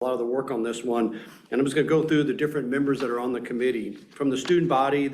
a lot of the work on this one, and I'm just going to go through the different members that are on the committee. From the student body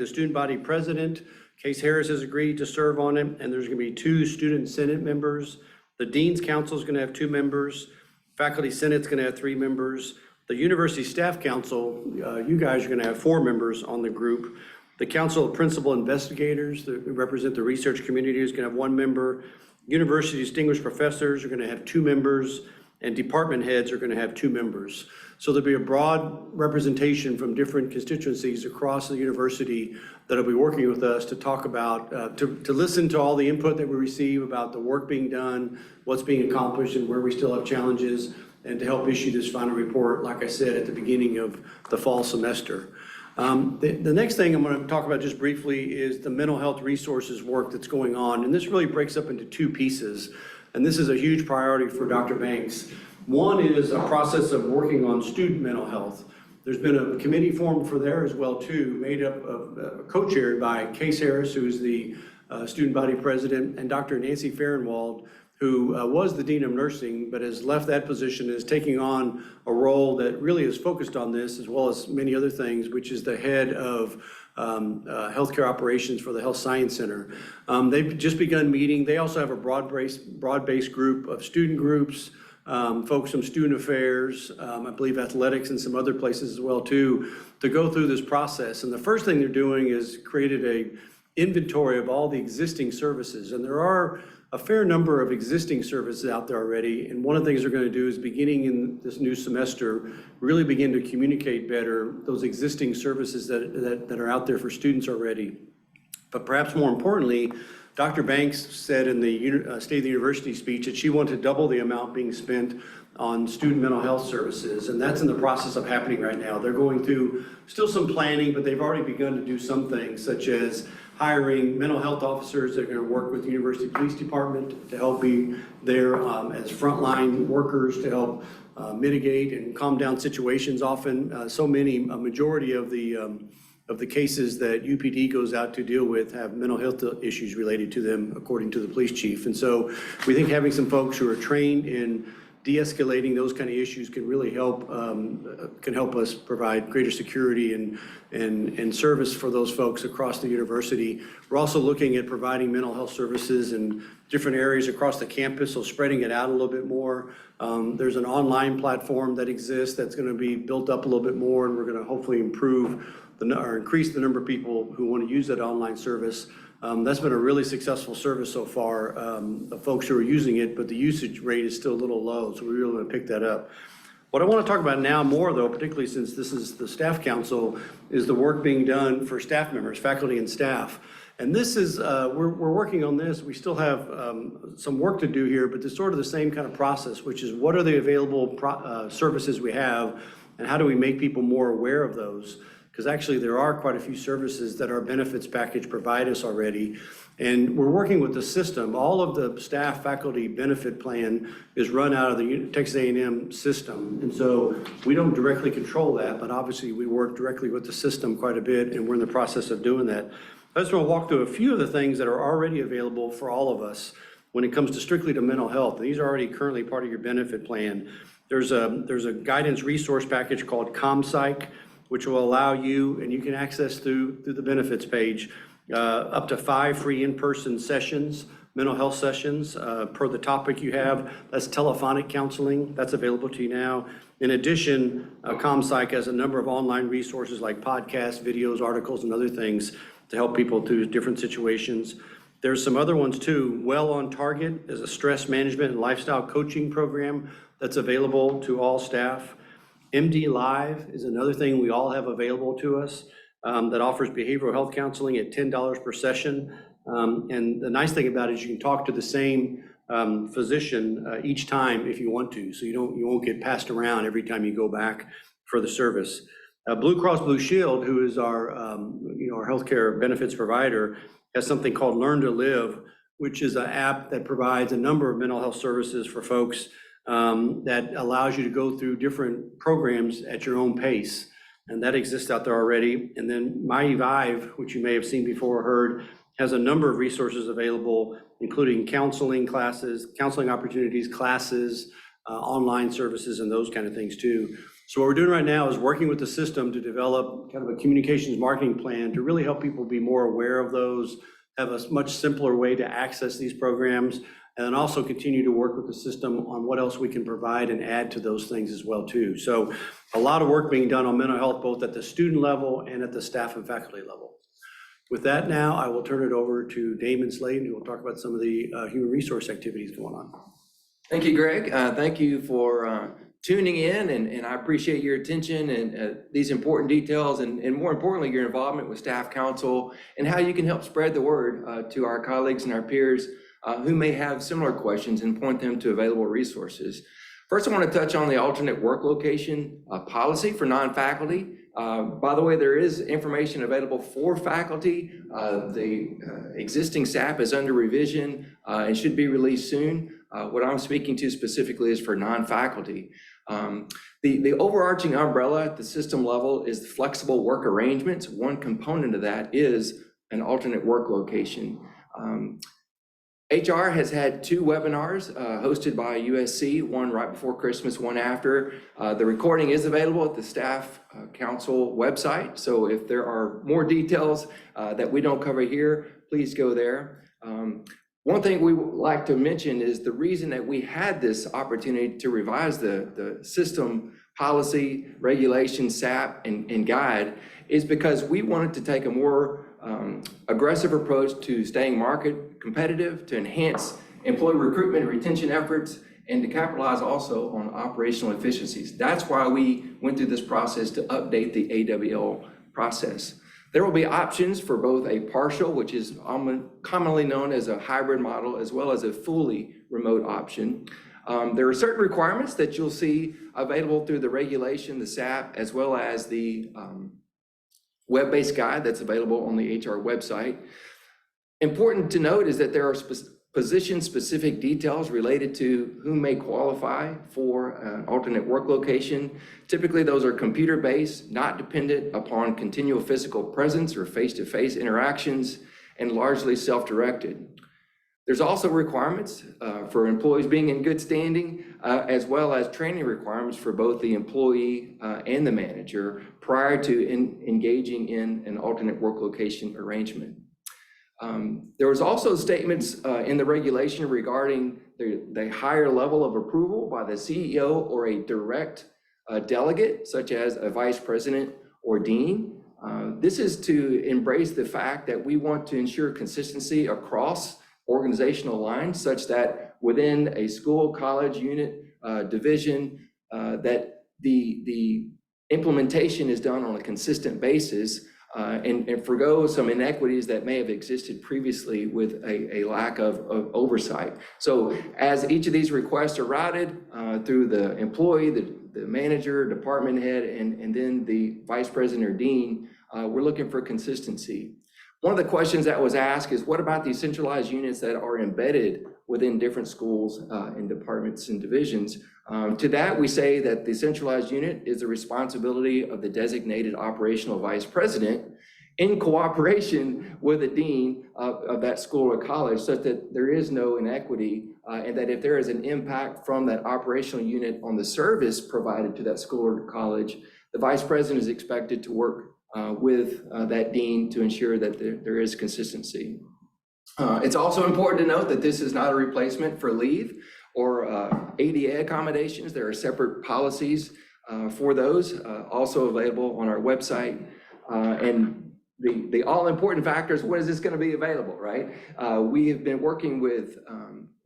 president, Case Harris has agreed to serve on it, and there's going to be 2 student senate members. The dean's council is going to have 2 members. Faculty senate's going to have 3 members. The university staff council, you guys are going to have 4 members on the group. The council of principal investigators that represent the research community is going to have 1 member. University distinguished professors are going to have 2 members. And department heads are going to have 2 members. So there'll be a broad representation from different constituencies across the university that'll be working with us to talk about, to listen to all the input that we receive about the work being done, what's being accomplished, and where we still have challenges, and to help issue this final report, like I said, at the beginning of the fall semester. The next thing I'm going to talk about just briefly is the mental health resources work that's going on. And this really breaks up into 2 pieces. And this is a huge priority for Dr. Banks. One is a process of working on student mental health. There's been a committee formed for there as well too, made up of, co-chaired by Case Harris, who is the student body president, and Dr. Nancy Fehrenwald, who was the dean of nursing, but has left that position and is taking on a role that really is focused on this, as well as many other things, which is the head of healthcare operations for the Health Science Center. They've just begun meeting. They also have a broad-based group of student groups, folks from student affairs, I believe athletics and some other places as well too, to go through this process. And the first thing they're doing is created a inventory of all the existing services. And there are a fair number of existing services out there already. And one of the things they're going to do is, beginning in this new semester, really begin to communicate better those existing services that are out there for students already. But perhaps more importantly, Dr. Banks said in the State of the University speech that she wanted to double the amount being spent on student mental health services, and that's in the process of happening right now. They're going through still some planning, but they've already begun to do some things, such as hiring mental health officers that are going to work with the University Police Department to help be there as frontline workers to help mitigate and calm down situations. Often, a majority of the cases that UPD goes out to deal with have mental health issues related to them, according to the police chief. And so we think having some folks who are trained in de-escalating those kind of issues can really help us provide greater security and service for those folks across the university. We're also looking at providing mental health services in different areas across the campus, so spreading it out a little bit more. There's an online platform that exists that's going to be built up a little bit more, and we're going to hopefully improve or increase the number of people who want to use that online service. That's been a really successful service so far, of folks who are using it, but the usage rate is still a little low, so we really want to pick that up. What I want to talk about now more, though, particularly since this is the staff council, is the work being done for staff members, faculty and staff. And this is, we're working on this. We still have some work to do here, but it's sort of the same kind of process, which is what are the available services we have, and how do we make people more aware of those? Because actually there are quite a few services that our benefits package provide us already. And we're working with the system. All of the staff faculty benefit plan is run out of the Texas A&M system. And so we don't directly control that, but obviously we work directly with the system quite a bit, and we're in the process of doing that. I just want to walk through a few of the things that are already available for all of us when it comes to strictly to mental health. These are already currently part of your benefit plan. There's a guidance resource package called ComPsych, which will allow you, and you can access through the benefits page, up to 5 free in-person sessions, mental health sessions per the topic you have. That's telephonic counseling. That's available to you now. In addition, ComPsych has a number of online resources like podcasts, videos, articles, and other things to help people through different situations. There's some other ones too. Well on Target is a stress management and lifestyle coaching program that's available to all staff. MD Live is another thing we all have available to us that offers behavioral health counseling at $10 per session. And the nice thing about it is you can talk to the same physician each time if you want to, so you won't get passed around every time you go back for the service. Blue Cross Blue Shield, who is our our healthcare benefits provider, has something called Learn to Live, which is an app that provides a number of mental health services for folks that allows you to go through different programs at your own pace. And that exists out there already. And then MyEvive, which you may have seen before or heard, has a number of resources available, including counseling classes, counseling opportunities, classes, online services and those kind of things too. So what we're doing right now is working with the system to develop kind of a communications marketing plan to really help people be more aware of those, have a much simpler way to access these programs, and then also continue to work with the system on what else we can provide and add to those things as well too. So a lot of work being done on mental health, both at the student level and at the staff and faculty level. With that now, I will turn it over to Damon Slayton, who will talk about some of the human resource activities going on. Thank you, Greg. Thank you for tuning in, and I appreciate your attention and these important details, and more importantly, your involvement with staff council and how you can help spread the word to our colleagues and our peers who may have similar questions and point them to available resources. First, I want to touch on the alternate work location policy for non-faculty. By the way, there is information available for faculty. The existing SAP is under revision and should be released soon. What I'm speaking to specifically is for non-faculty. The overarching umbrella at the system level is the flexible work arrangements. One component of that is an alternate work location. HR has had 2 webinars hosted by USC, one right before Christmas, one after. The recording is available at the staff council website. So if there are more details that we don't cover here, please go there. One thing we would like to mention is the reason that we had this opportunity to revise the system policy, regulation, SAP, and guide is because we wanted to take a more aggressive approach to staying market competitive, to enhance employee recruitment and retention efforts, and to capitalize also on operational efficiencies. That's why we went through this process to update the AWL process. There will be options for both a partial, which is commonly known as a hybrid model, as well as a fully remote option. There are certain requirements that you'll see available through the regulation, the SAP, as well as the web-based guide that's available on the HR website. Important to note is that there are position-specific details related to who may qualify for an alternate work location. Typically, those are computer-based, not dependent upon continual physical presence or face-to-face interactions, and largely self-directed. There's also requirements for employees being in good standing, as well as training requirements for both the employee and the manager prior to engaging in an alternate work location arrangement. There was also statements in the regulation regarding the higher level of approval by the CEO or a direct delegate, such as a vice president or dean. This is to embrace the fact that we want to ensure consistency across organizational lines, such that within a school, college, unit, division, that the implementation is done on a consistent basis and forgo some inequities that may have existed previously with a lack of oversight. So as each of these requests are routed through the employee, the manager, department head, and then the vice president or dean, we're looking for consistency. One of the questions that was asked is, what about these centralized units that are embedded within different schools and departments and divisions? To that, we say that the centralized unit is the responsibility of the designated operational vice president in cooperation with the dean of that school or college, such that there is no inequity, and that if there is an impact from that operational unit on the service provided to that school or college, the vice president is expected to work with that dean to ensure that there is consistency. It's also important to note that this is not a replacement for leave or ADA accommodations. There are separate policies for those, also available on our website. And the all-important factor is, when is this going to be available, right? We have been working with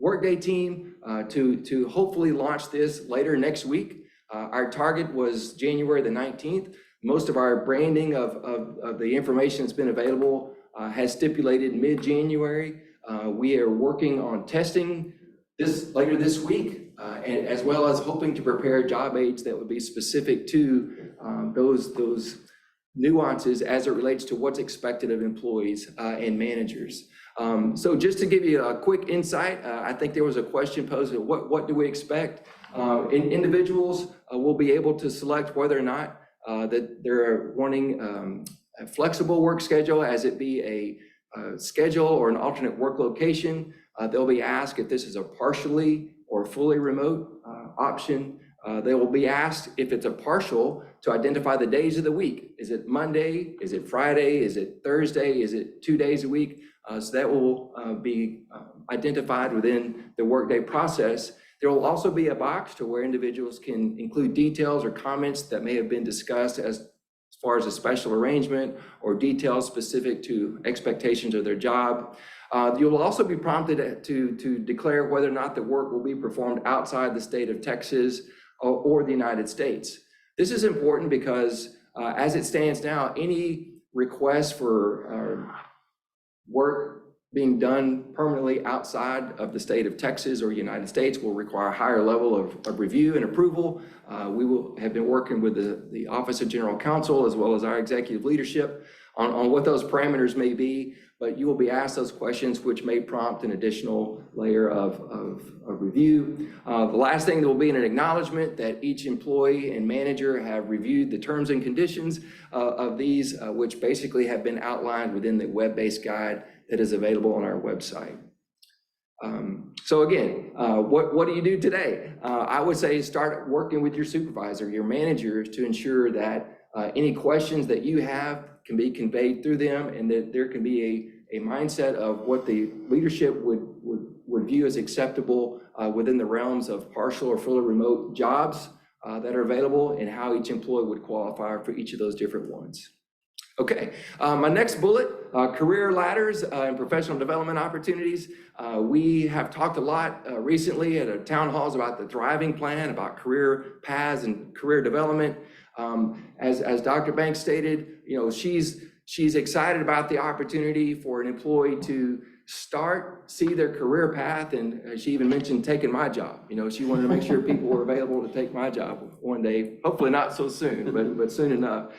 Workday team to hopefully launch this later next week. Our target was January the 19th. Most of our branding of the information that's been available has stipulated mid-January. We are working on testing this later this week, and as well as hoping to prepare job aids that would be specific to those nuances as it relates to what's expected of employees and managers. So just to give you a quick insight, I think there was a question posed of what do we expect? Individuals will be able to select whether or not that they're wanting a flexible work schedule, as it be a schedule or an alternate work location. They'll be asked if this is a partially or fully remote option. They will be asked if it's a partial to identify the days of the week. Is it Monday? Is it Friday? Is it Thursday? Is it 2 days a week? So that will be identified within the workday process. There will also be a box to where individuals can include details or comments that may have been discussed as far as a special arrangement or details specific to expectations of their job. You will also be prompted to declare whether or not the work will be performed outside the state of Texas or the United States. This is important because as it stands now, any request for work being done permanently outside of the state of Texas or United States will require a higher level of review and approval. We will have been working with the Office of General Counsel as well as our executive leadership on what those parameters may be, but you will be asked those questions, which may prompt an additional layer of review. The last thing, there will be an acknowledgement that each employee and manager have reviewed the terms and conditions of these, which basically have been outlined within the web-based guide that is available on our website. So again, what do you do today? I would say start working with your supervisor, your managers, to ensure that any questions that you have can be conveyed through them, and that there can be a mindset of what the leadership would view as acceptable within the realms of partial or fully remote jobs that are available, and how each employee would qualify for each of those different ones. Okay, my next bullet, career ladders and professional development opportunities. We have talked a lot recently at town halls about the thriving plan, about career paths and career development. As Dr. Banks stated, you know, she's excited about the opportunity for an employee to see their career path, and she even mentioned taking my job. You know, she wanted to make sure people were available to take my job one day, hopefully not so soon, but soon enough.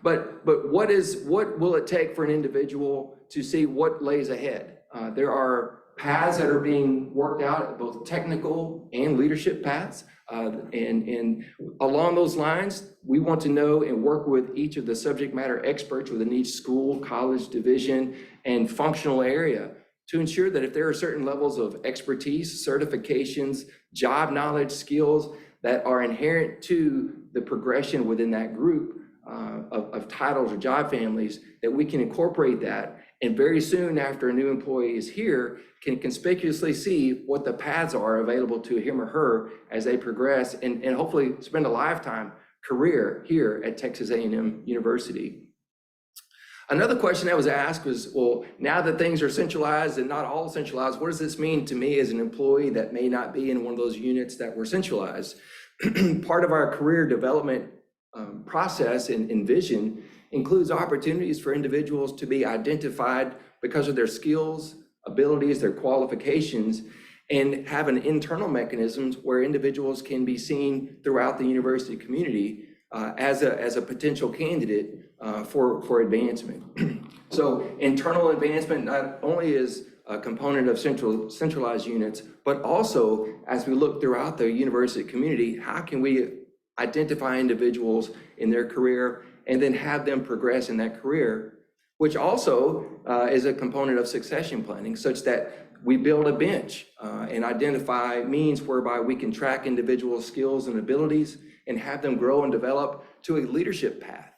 But what will it take for an individual to see what lays ahead? There are paths that are being worked out, both technical and leadership paths. And along those lines, we want to know and work with each of the subject matter experts within each school, college, division, and functional area to ensure that if there are certain levels of expertise, certifications, job knowledge, skills that are inherent to the progression within that group of titles or job families, that we can incorporate that. And very soon after a new employee is here, can conspicuously see what the paths are available to him or her as they progress, and hopefully spend a lifetime career here at Texas A&M University. Another question that was asked was, well, now that things are centralized and not all centralized, what does this mean to me as an employee that may not be in one of those units that were centralized? Part of our career development process and vision includes opportunities for individuals to be identified because of their skills, abilities, their qualifications, and have an internal mechanisms where individuals can be seen throughout the university community as a potential candidate for advancement. So internal advancement not only is a component of centralized units, but also as we look throughout the university community, how can we identify individuals in their career and then have them progress in that career, which also is a component of succession planning, such that we build a bench and identify means whereby we can track individual skills and abilities and have them grow and develop to a leadership path.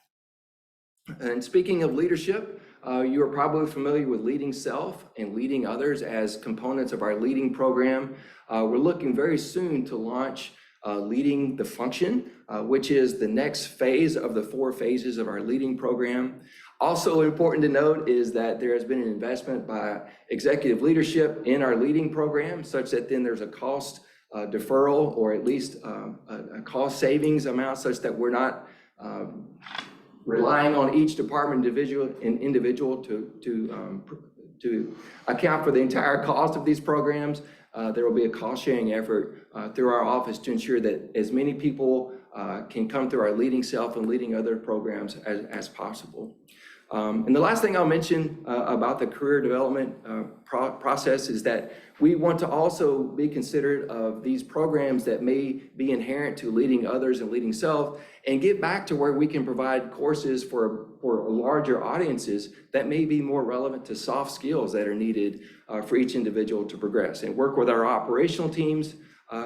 And speaking of leadership, you are probably familiar with leading self and leading others as components of our leading program. We're looking very soon to launch leading the function, which is the next phase of the 4 phases of our leading program. Also important to note is that there has been an investment by executive leadership in our leading program, such that then there's a cost deferral, or at least a cost savings amount, such that we're not relying on each department individual to account for the entire cost of these programs. There will be a cost sharing effort through our office to ensure that as many people can come through our leading self and leading other programs as possible. And the last thing I'll mention about the career development process is that we want to also be considerate of these programs that may be inherent to leading others and leading self, and get back to where we can provide courses for larger audiences that may be more relevant to soft skills that are needed for each individual to progress, and work with our operational teams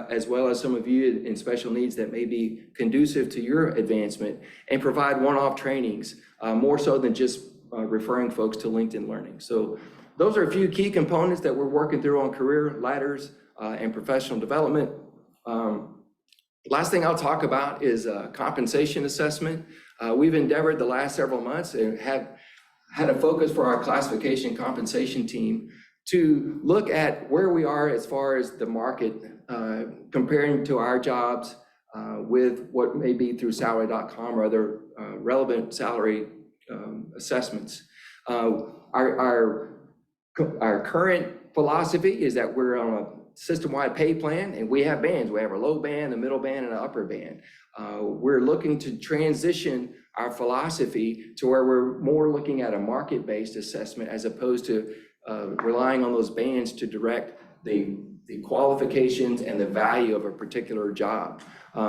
as well as some of you in special needs that may be conducive to your advancement, and provide one-off trainings, more so than just referring folks to LinkedIn Learning. So those are a few key components that we're working through on career ladders and professional development. Last thing I'll talk about is compensation assessment. We've endeavored the last several months and have had a focus for our classification compensation team to look at where we are as far as the market, comparing to our jobs with what may be through salary.com or other relevant salary assessments. Our current philosophy is that we're on a system-wide pay plan, and we have bands. We have a low band, a middle band, and an upper band. We're looking to transition our philosophy to where we're more looking at a market-based assessment as opposed to relying on those bands to direct the qualifications and the value of a particular job.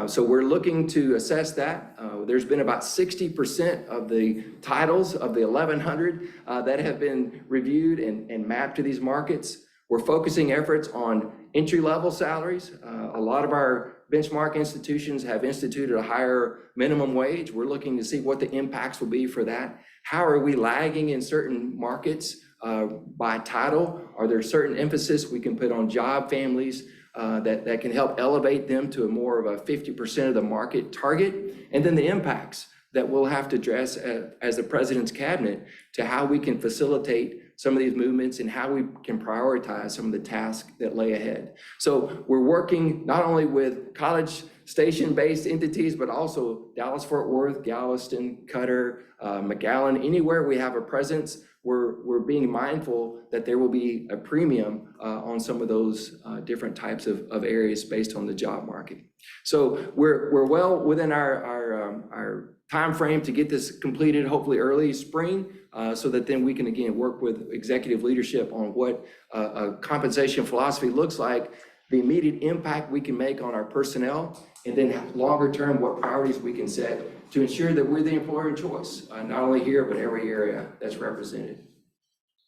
So we're looking to assess that. There's been about 60% of the titles of the 1,100 that have been reviewed and mapped to these markets. We're focusing efforts on entry-level salaries. A lot of our benchmark institutions have instituted a higher minimum wage. We're looking to see what the impacts will be for that. How are we lagging in certain markets by title? Are there certain emphasis we can put on job families that can help elevate them to a more of a 50% of the market target? And then the impacts that we'll have to address as the President's Cabinet to how we can facilitate some of these movements and how we can prioritize some of the tasks that lay ahead. So we're working not only with College Station-based entities, but also Dallas-Fort Worth, Galveston, Cutter, McAllen, anywhere we have a presence. We're being mindful that there will be a premium on some of those different types of areas based on the job market. So we're well within our time frame to get this completed, hopefully early spring, so that then we can again work with executive leadership on what a compensation philosophy looks like, the immediate impact we can make on our personnel, and then longer term what priorities we can set to ensure that we're the employer of choice, not only here but every area that's represented.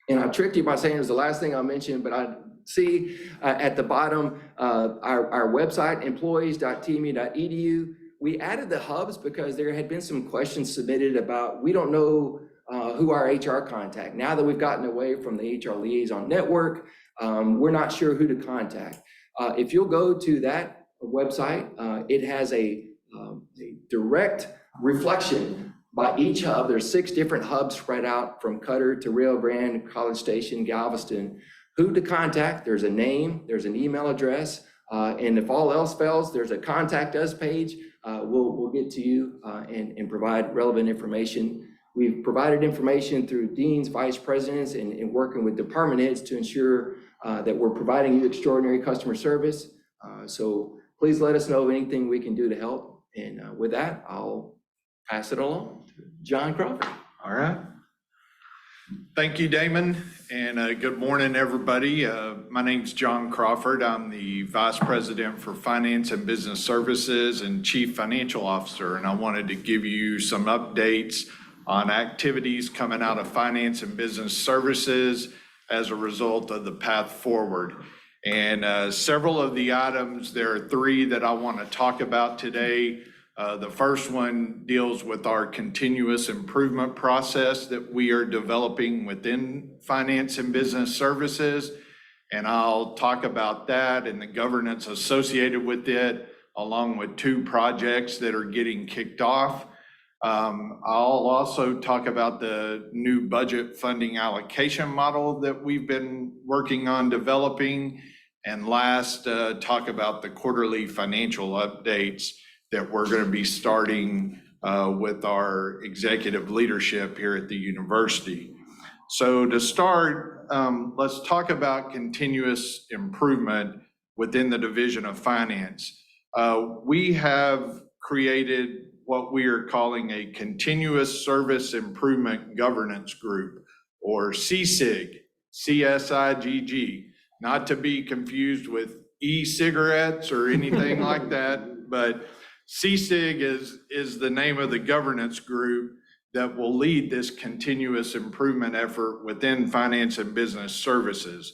And I tricked you by saying it was the last thing I'll mention, but I see at the bottom our website, employees.tmu.edu. We added the hubs because there had been some questions submitted about, we don't know who our HR contact. Now that we've gotten away from the HR liaison network, we're not sure who to contact. If you'll go to that website, it has a direct reflection by each hub. There's 6 different hubs spread out from Cutter to Rio Grande, College Station, Galveston. Who to contact, there's a name, there's an email address, and if all else fails, there's a contact us page. We'll get to you and provide relevant information. We've provided information through deans, vice presidents, and working with department heads to ensure that we're providing you extraordinary customer service. So please let us know of anything we can do to help. And with that, I'll pass it along to John Crawford. All right. Thank you, Damon, and good morning, everybody. My name's John Crawford. I'm the Vice President for Finance and Business Services and Chief Financial Officer, and I wanted to give you some updates on activities coming out of Finance and Business Services as a result of the path forward. And several of the items, there are 3 that I want to talk about today. The first one deals with our continuous improvement process that we are developing within Finance and Business Services. And I'll talk about that and the governance associated with it, along with 2 projects that are getting kicked off. I'll also talk about the new budget funding allocation model that we've been working on developing. And last, talk about the quarterly financial updates that we're going to be starting with our executive leadership here at the university. So to start, let's talk about continuous improvement within the Division of Finance. We have created what we are calling a Continuous Service Improvement Governance Group, or CSIG, CSIGG, not to be confused with e-cigarettes or anything like that, but CSIG is the name of the governance group that will lead this continuous improvement effort within finance and business services.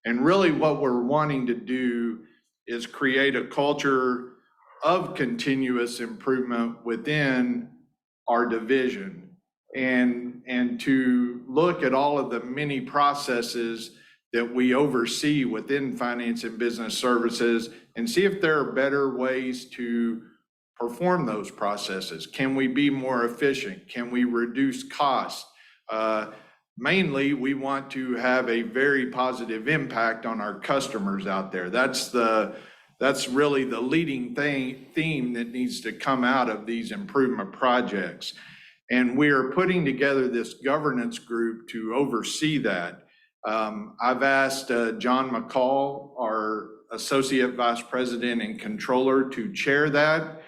And really what we're wanting to do is create a culture of continuous improvement within our division, and to look at all of the many processes that we oversee within finance and business services and see if there are better ways to perform those processes. Can we be more efficient? Can we reduce costs? Mainly, we want to have a very positive impact on our customers out there. That's really the leading theme that needs to come out of these improvement projects. And we are putting together this governance group to oversee that. I've asked John McCall, our Associate Vice President and Controller, to chair that.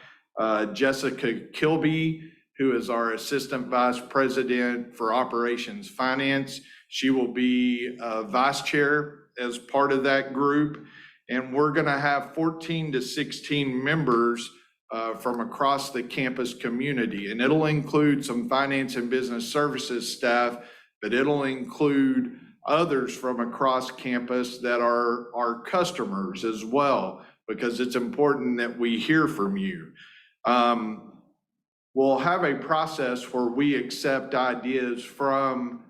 Jessica Kilby, who is our Assistant Vice President for Operations Finance, she will be Vice Chair as part of that group. And we're going to have 14 to 16 members from across the campus community. And it'll include some finance and business services staff, but it'll include others from across campus that are our customers as well, because it's important that we hear from you. We'll have a process where we accept ideas from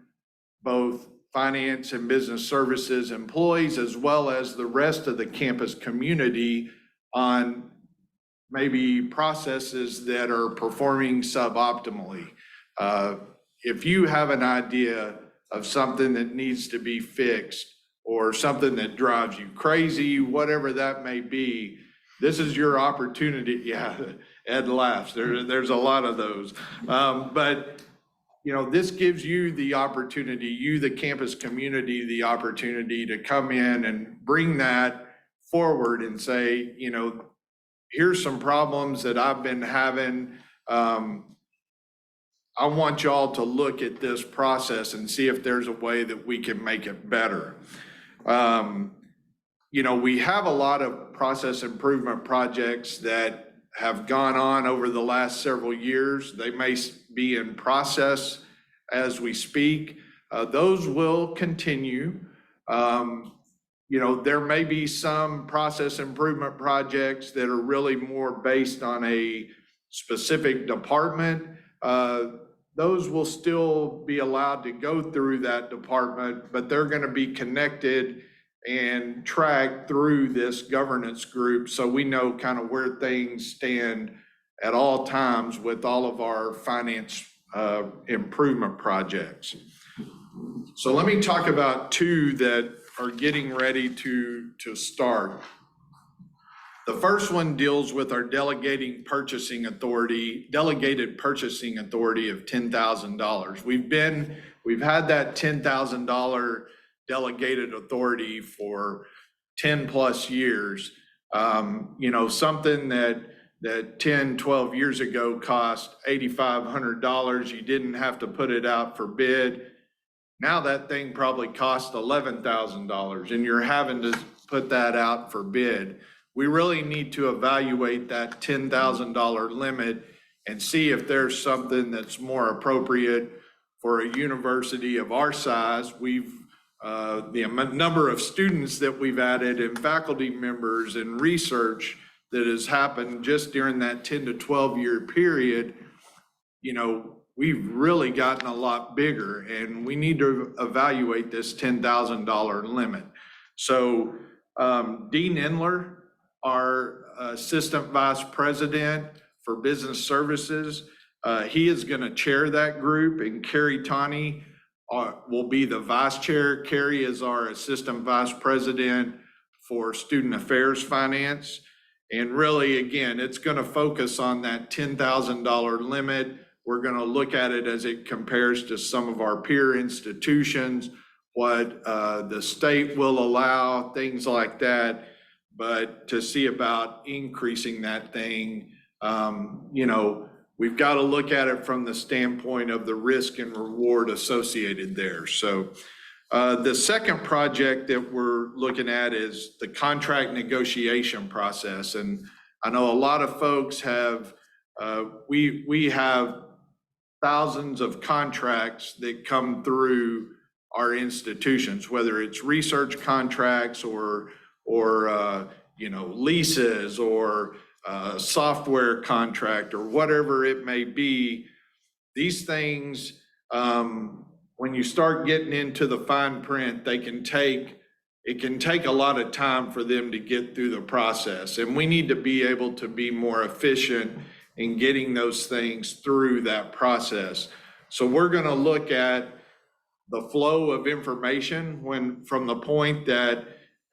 both finance and business services employees, as well as the rest of the campus community, on maybe processes that are performing suboptimally. If you have an idea of something that needs to be fixed, or something that drives you crazy, whatever that may be, this is your opportunity. Yeah, Ed laughs. There's a lot of those. But this gives you the opportunity, you, the campus community, the opportunity to come in and bring that forward and say, here's some problems that I've been having. I want y'all to look at this process and see if there's a way that we can make it better. We have a lot of process improvement projects that have gone on over the last several years. They may be in process as we speak. Those will continue. There may be some process improvement projects that are really more based on a specific department. Those will still be allowed to go through that department, but they're going to be connected and tracked through this governance group, so we know kind of where things stand at all times with all of our finance improvement projects. So let me talk about two that are getting ready to start. The first one deals with our delegated purchasing authority of $10,000. We've had that $10,000 delegated authority for 10 plus years. Something that 10, 12 years ago cost $8,500. You didn't have to put it out for bid. Now that thing probably costs $11,000 and you're having to put that out for bid. We really need to evaluate that $10,000 limit and see if there's something that's more appropriate for a university of our size. The number of students that we've added and faculty members and research that has happened just during that 10 to 12 year period, we've really gotten a lot bigger, and we need to evaluate this $10,000 limit. So Dean Endler, our Assistant Vice President for Business Services, he is going to chair that group, and Carrie Tawney will be the vice chair. Carrie is our Assistant Vice President for Student Affairs Finance. And really, again, it's going to focus on that $10,000 limit. We're going to look at it as it compares to some of our peer institutions, what the state will allow, things like that. But to see about increasing that thing You know, we've got to look at it from the standpoint of the risk and reward associated there. So the second project that we're looking at is the contract negotiation process. And I know a lot of folks have, we have thousands of contracts that come through our institutions, whether it's research contracts or you know, leases or software contract or whatever it may be. These things, when you start getting into the fine print, it can take a lot of time for them to get through the process. And we need to be able to be more efficient in getting those things through that process. So we're going to look at the flow of information from the point that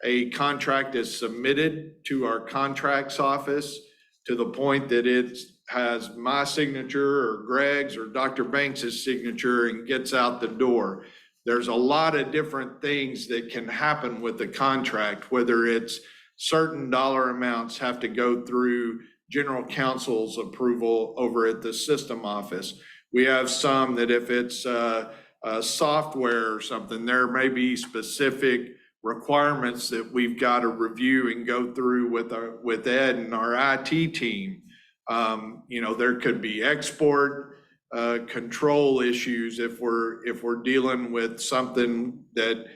a contract is submitted to our contracts office to the point that it has my signature or Greg's or Dr. Banks's signature and gets out the door. There's a lot of different things that can happen with the contract, whether it's certain dollar amounts have to go through general counsel's approval over at the system office. We have some that if it's software or something, there may be specific requirements that we've got to review and go through with Ed and our IT team. You know, there could be export control issues if we're dealing with something that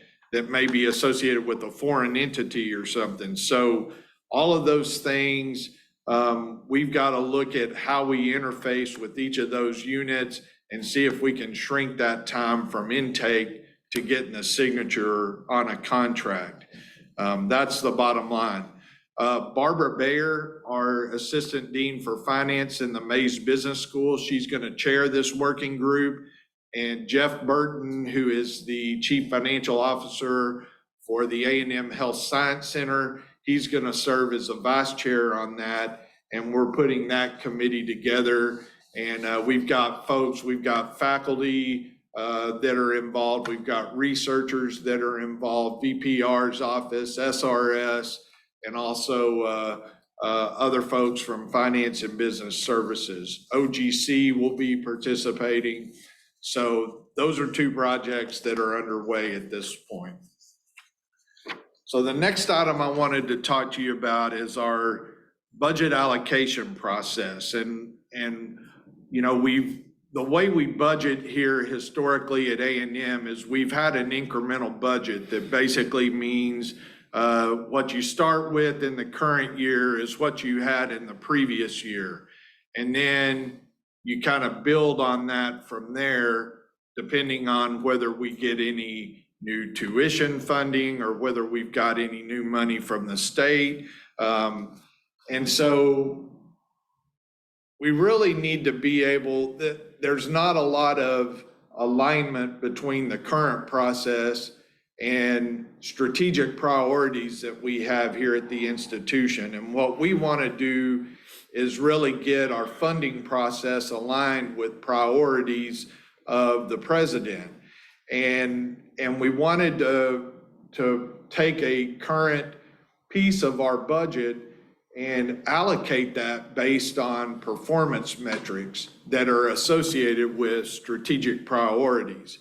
may be associated with a foreign entity or something. So all of those things, we've got to look at how we interface with each of those units and see if we can shrink that time from intake to getting the signature on a contract. That's the bottom line. Barbara Bayer, our Assistant Dean for Finance in the Mays Business School, she's going to chair this working group. And Jeff Burton, who is the Chief Financial Officer for the A&M Health Science Center, he's going to serve as a vice chair on that. And we're putting that committee together. And we've got faculty that are involved. We've got researchers that are involved, VPR's office, SRS, and also other folks from Finance and Business Services. OGC will be participating. So those are two projects that are underway at this point. So the next item I wanted to talk to you about is our budget allocation process. And you know, the way we budget here historically at A&M is we've had an incremental budget that basically means what you start with in the current year is what you had in the previous year. And then you kind of build on that from there, depending on whether we get any new tuition funding or whether we've got any new money from the state. And so we really need to be able, there's not a lot of alignment between the current process and strategic priorities that we have here at the institution. And what we want to do is really get our funding process aligned with priorities of the president. And we wanted to take a current piece of our budget and allocate that based on performance metrics that are associated with strategic priorities.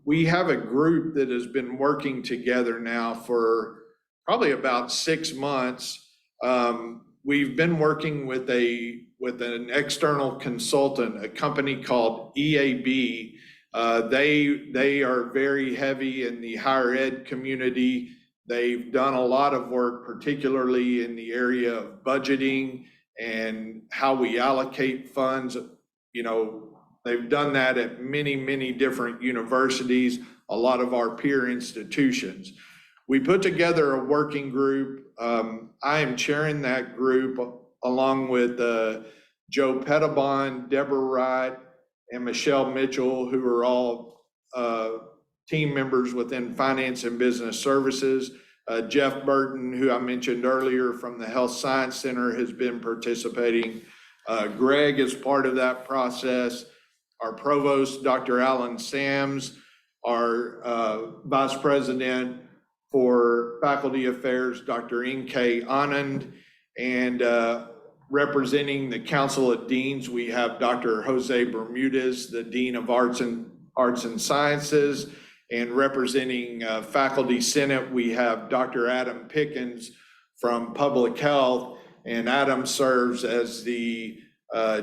We have a group that has been working together now for probably about 6 months. We've been working with an external consultant, a company called EAB. They are very heavy in the higher ed community. They've done a lot of work, particularly in the area of budgeting and how we allocate funds. You know, they've done that at many, many different universities, a lot of our peer institutions. We put together a working group. I am chairing that group along with Joe Pettibon, Deborah Wright, and Michelle Mitchell, who are all team members within Finance and Business Services. Jeff Burton, who I mentioned earlier from the Health Science Center, has been participating. Greg is part of that process. Our provost, Dr. Alan Sams, our vice president for faculty affairs, Dr. N.K. Anand, and representing the Council of Deans, we have Dr. Jose Bermudez, the Dean of Arts and Sciences, and representing Faculty Senate, we have Dr. Adam Pickens from Public Health, and Adam serves as the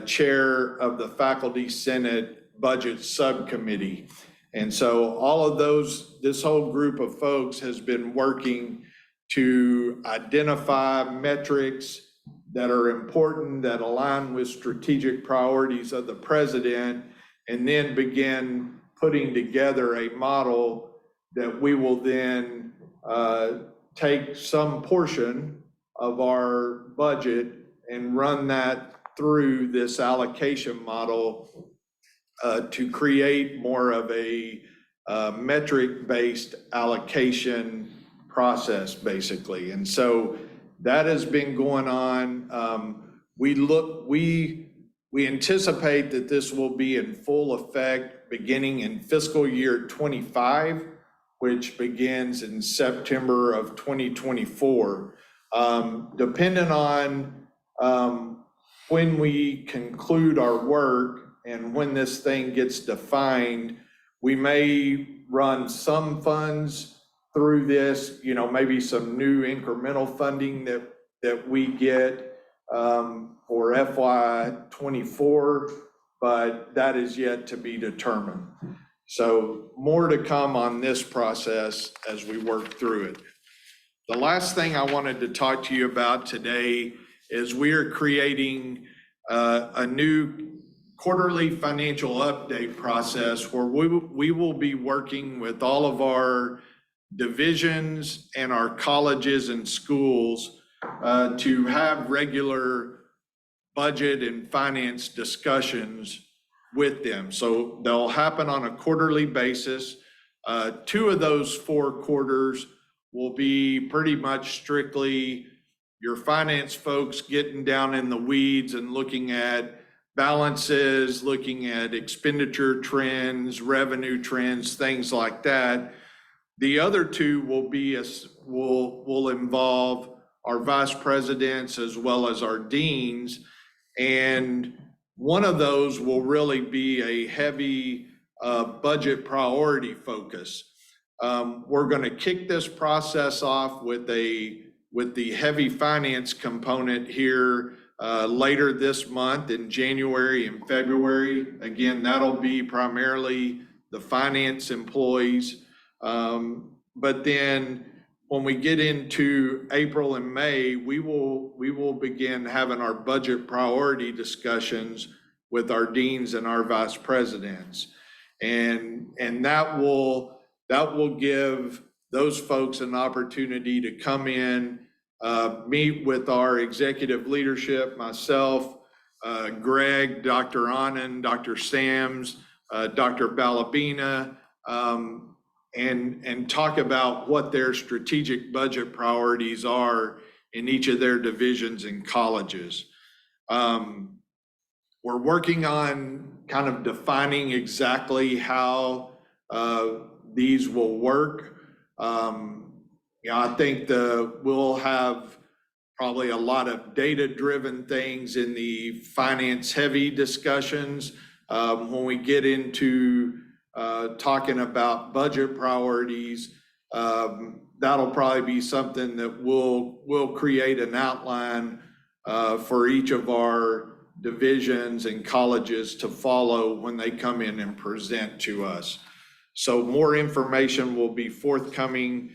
chair of the Faculty Senate Budget Subcommittee. And so all of this whole group of folks has been working to identify metrics that are important, that align with strategic priorities of the president, and then begin putting together a model that we will then take some portion of our budget and run that through this allocation model to create more of a metric-based allocation process, basically. And so that has been going on. We anticipate that this will be in full effect beginning in fiscal year 25, which begins in September of 2024. Depending on when we conclude our work and when this thing gets defined, we may run some funds through this, maybe some new incremental funding that we get for FY 24, but that is yet to be determined. So more to come on this process as we work through it. The last thing I wanted to talk to you about today is we are creating a new quarterly financial update process where we will be working with all of our divisions and our colleges and schools to have regular budget and finance discussions with them. So they'll happen on a quarterly basis. 2 of those 4 quarters will be pretty much strictly your finance folks getting down in the weeds and looking at balances, looking at expenditure trends, revenue trends, things like that. The other 2 will involve our vice presidents as well as our deans. And one of those will really be a heavy budget priority focus. We're going to kick this process off with the heavy finance component here later this month in January and February. Again, that'll be primarily the finance employees. But then when we get into April and May, we will begin having our budget priority discussions with our deans and our vice presidents. And that will give those folks an opportunity to come in, meet with our executive leadership, myself, Greg, Dr. Anand, Dr. Sams, Dr. Balabina, and talk about what their strategic budget priorities are in each of their divisions and colleges. We're working on kind of defining exactly how these will work. I think we'll have probably a lot of data-driven things in the finance-heavy discussions. When we get into talking about budget priorities, that'll probably be something that we'll create an outline for each of our divisions and colleges to follow when they come in and present to us. So more information will be forthcoming.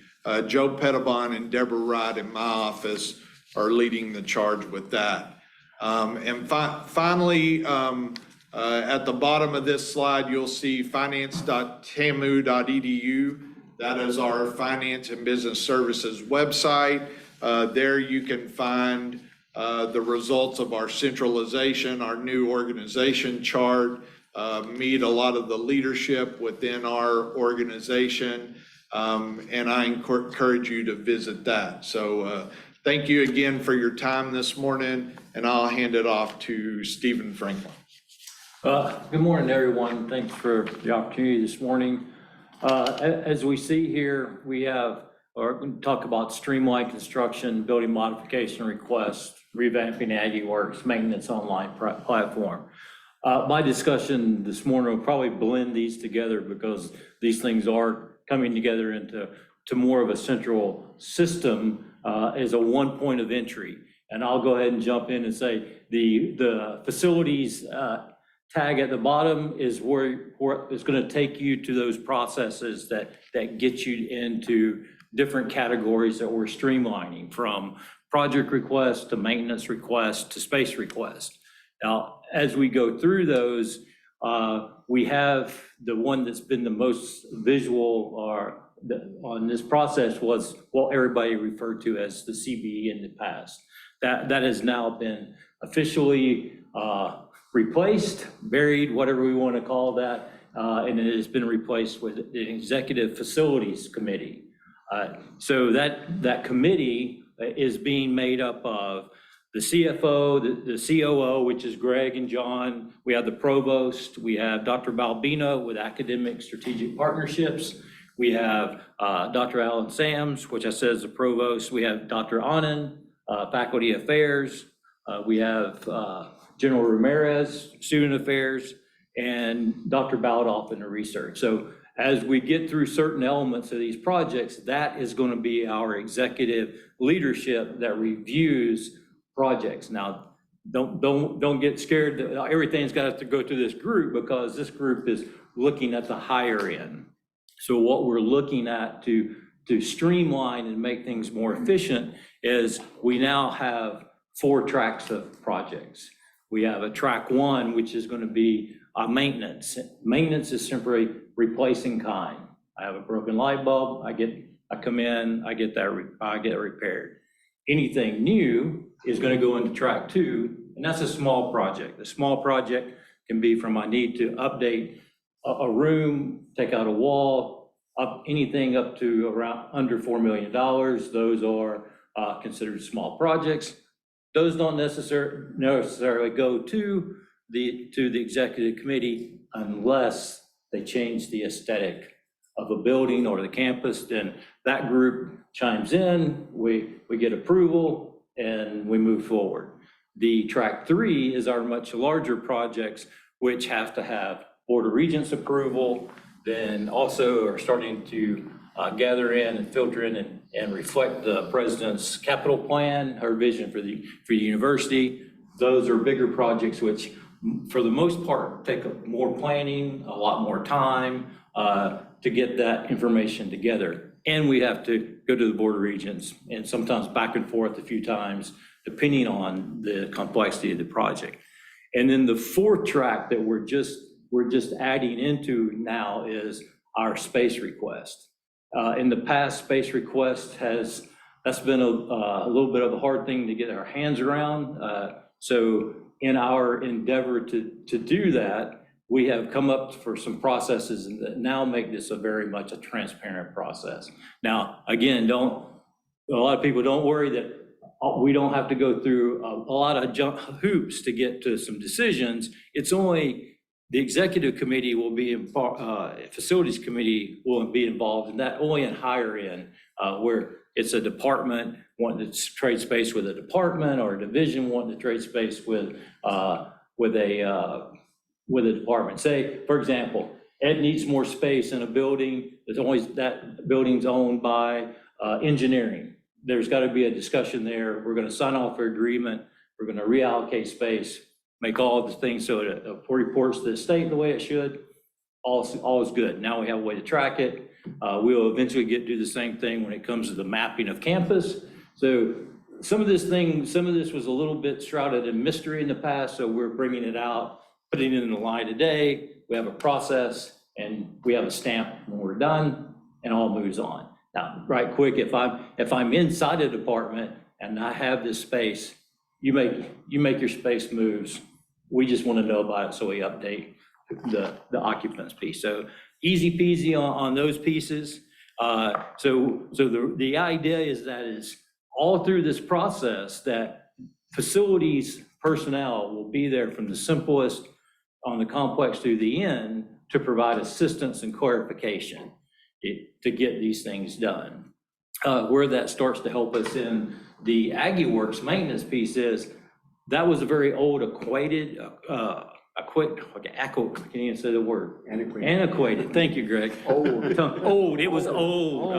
Joe Pettibon and Deborah Wright in my office are leading the charge with that. And finally, at the bottom of this slide, you'll see finance.tamu.edu. That is our finance and business services website. There you can find the results of our centralization, our new organization chart, meet a lot of the leadership within our organization. And I encourage you to visit that. So thank you again for your time this morning, and I'll hand it off to Stephen Franklin. Good morning, everyone. Thanks for the opportunity this morning. As we see here, we have or we can talk about streamlined construction, building modification requests, revamping Aggie Works, maintenance online platform. My discussion this morning will probably blend these together because these things are coming together into more of a central system as a one point of entry. And I'll go ahead and jump in and say the facilities tag at the bottom is where it's going to take you to those processes that get you into different categories that we're streamlining, from project requests to maintenance requests to space requests. Now, as we go through those, we have the one that's been the most visual on this process was what everybody referred to as the CBE in the past. That has now been officially replaced, buried, whatever we want to call that, and it has been replaced with an executive facilities committee. So that committee is being made up of the CFO, the COO, which is Greg and John. We have the provost. We have Dr. Balbino with academic strategic partnerships. We have Dr. Alan Sams, which I said is the provost. We have Dr. Anand, faculty affairs. We have General Ramirez, student affairs, and Dr. Baldoff in the research. So as we get through certain elements of these projects, that is going to be our executive leadership that reviews projects. Now, don't get scared that everything's got to go through this group, because this group is looking at the higher end. So what we're looking at to streamline and make things more efficient is we now have 4 tracks of projects. We have a track 1, which is going to be maintenance. Maintenance is simply replacing kind. I have a broken light bulb. I come in, I get it repaired. Anything new is going to go into track 2, and that's a small project. A small project can be from I need to update a room, take out a wall, anything up to around under $4 million. Those are considered small projects. Those don't necessarily go to the executive committee unless they change the aesthetic of a building or the campus. Then that group chimes in, we get approval, and we move forward. The track 3 is our much larger projects, which have to have Board of Regents approval, then also are starting to gather in and filter in and reflect the president's capital plan, her vision for the university. Those are bigger projects, which for the most part take more planning, a lot more time to get that information together. And we have to go to the Board of Regents, and sometimes back and forth a few times, depending on the complexity of the project. And then the 4th track that we're just adding into now is our space request. In the past, space request that's been a little bit of a hard thing to get our hands around. So in our endeavor to do that, we have come up for some processes that now make this a very much a transparent process. Now, again, a lot of people don't worry that we don't have to go through a lot of hoops to get to some decisions. It's only the executive committee will be facilities committee will be involved in that only in higher end, where it's a department wanting to trade space with a department, or a division wanting to trade space with a department. Say, for example, Ed needs more space in a building. That building's owned by engineering. There's got to be a discussion there. We're going to sign off an agreement. We're going to reallocate space, make all the things so it reports to the state the way it should. All is good. Now we have a way to track it. We'll eventually do the same thing when it comes to the mapping of campus. So some of this was a little bit shrouded in mystery in the past, so we're bringing it out, putting it in the line today. We have a process, and we have a stamp when we're done, and all moves on. Now, right quick, if I'm inside a department and I have this space, you make your space moves. We just want to know about it, so we update the occupants piece. So easy peasy on those pieces. So the idea is that is all through this process that facilities personnel will be there from the simplest on the complex to the end to provide assistance and clarification to get these things done. where that starts to help us in the Aggie Works maintenance piece is, that was a very old I can't even say the word. Antiquated, thank you, Greg. Old, it was old.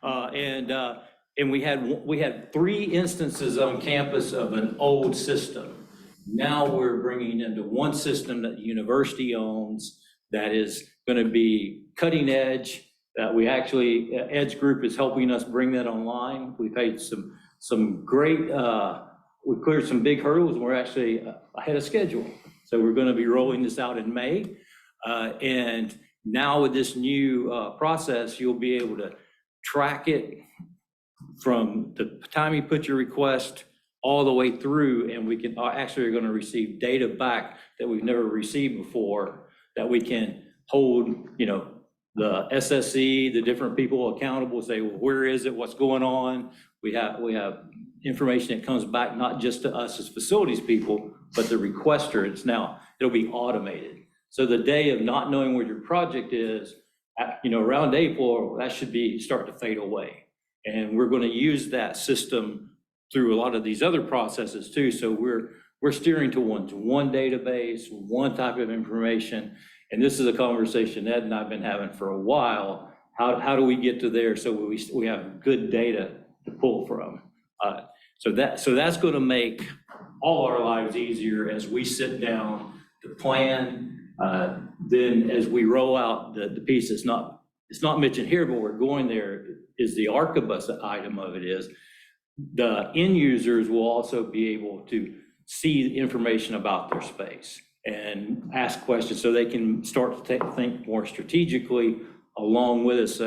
And we had 3 instances on campus of an old system. Now we're bringing into one system that the university owns that is going to be cutting edge. We actually, Edge Group is helping us bring that online. We've had some great, we cleared some big hurdles, and we're actually ahead of schedule. So we're going to be rolling this out in May. And now with this new process, you'll be able to track it from the time you put your request all the way through, and we can actually are going to receive data back that we've never received before, that we can hold, the SSE, the different people accountable, say, well, where is it, what's going on? We have information that comes back not just to us as facilities people, but the requester. It'll be automated. So the day of not knowing where your project is, around April, that should start to fade away. And we're going to use that system through a lot of these other processes too. So we're steering to one database, one type of information. And this is a conversation Ed and I've been having for a while. How do we get to there so we have good data to pull from? So that's going to make all our lives easier as we sit down to plan. Then as we roll out the piece, it's not mentioned here, but we're going there, is the arquebus item of it is the end users will also be able to see information about their space and ask questions, so they can start to think more strategically along with us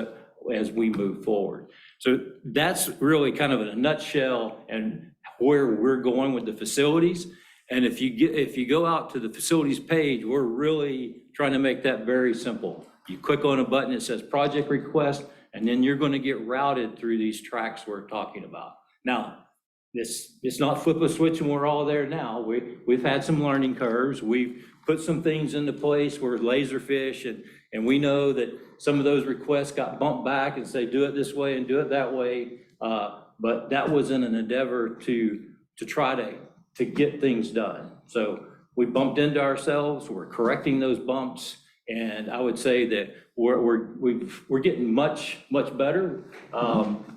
as we move forward. So that's really kind of in a nutshell and where we're going with the facilities. And if you go out to the facilities page, we're really trying to make that very simple. You click on a button that says project request, and then you're going to get routed through these tracks we're talking about. Now, it's not flip a switch and we're all there now. We've had some learning curves. We've put some things into place. We're laserfish, and we know that some of those requests got bumped back and say, do it this way and do it that way. But that was in an endeavor to try to get things done. So we bumped into ourselves. We're correcting those bumps. And I would say that we're getting much better,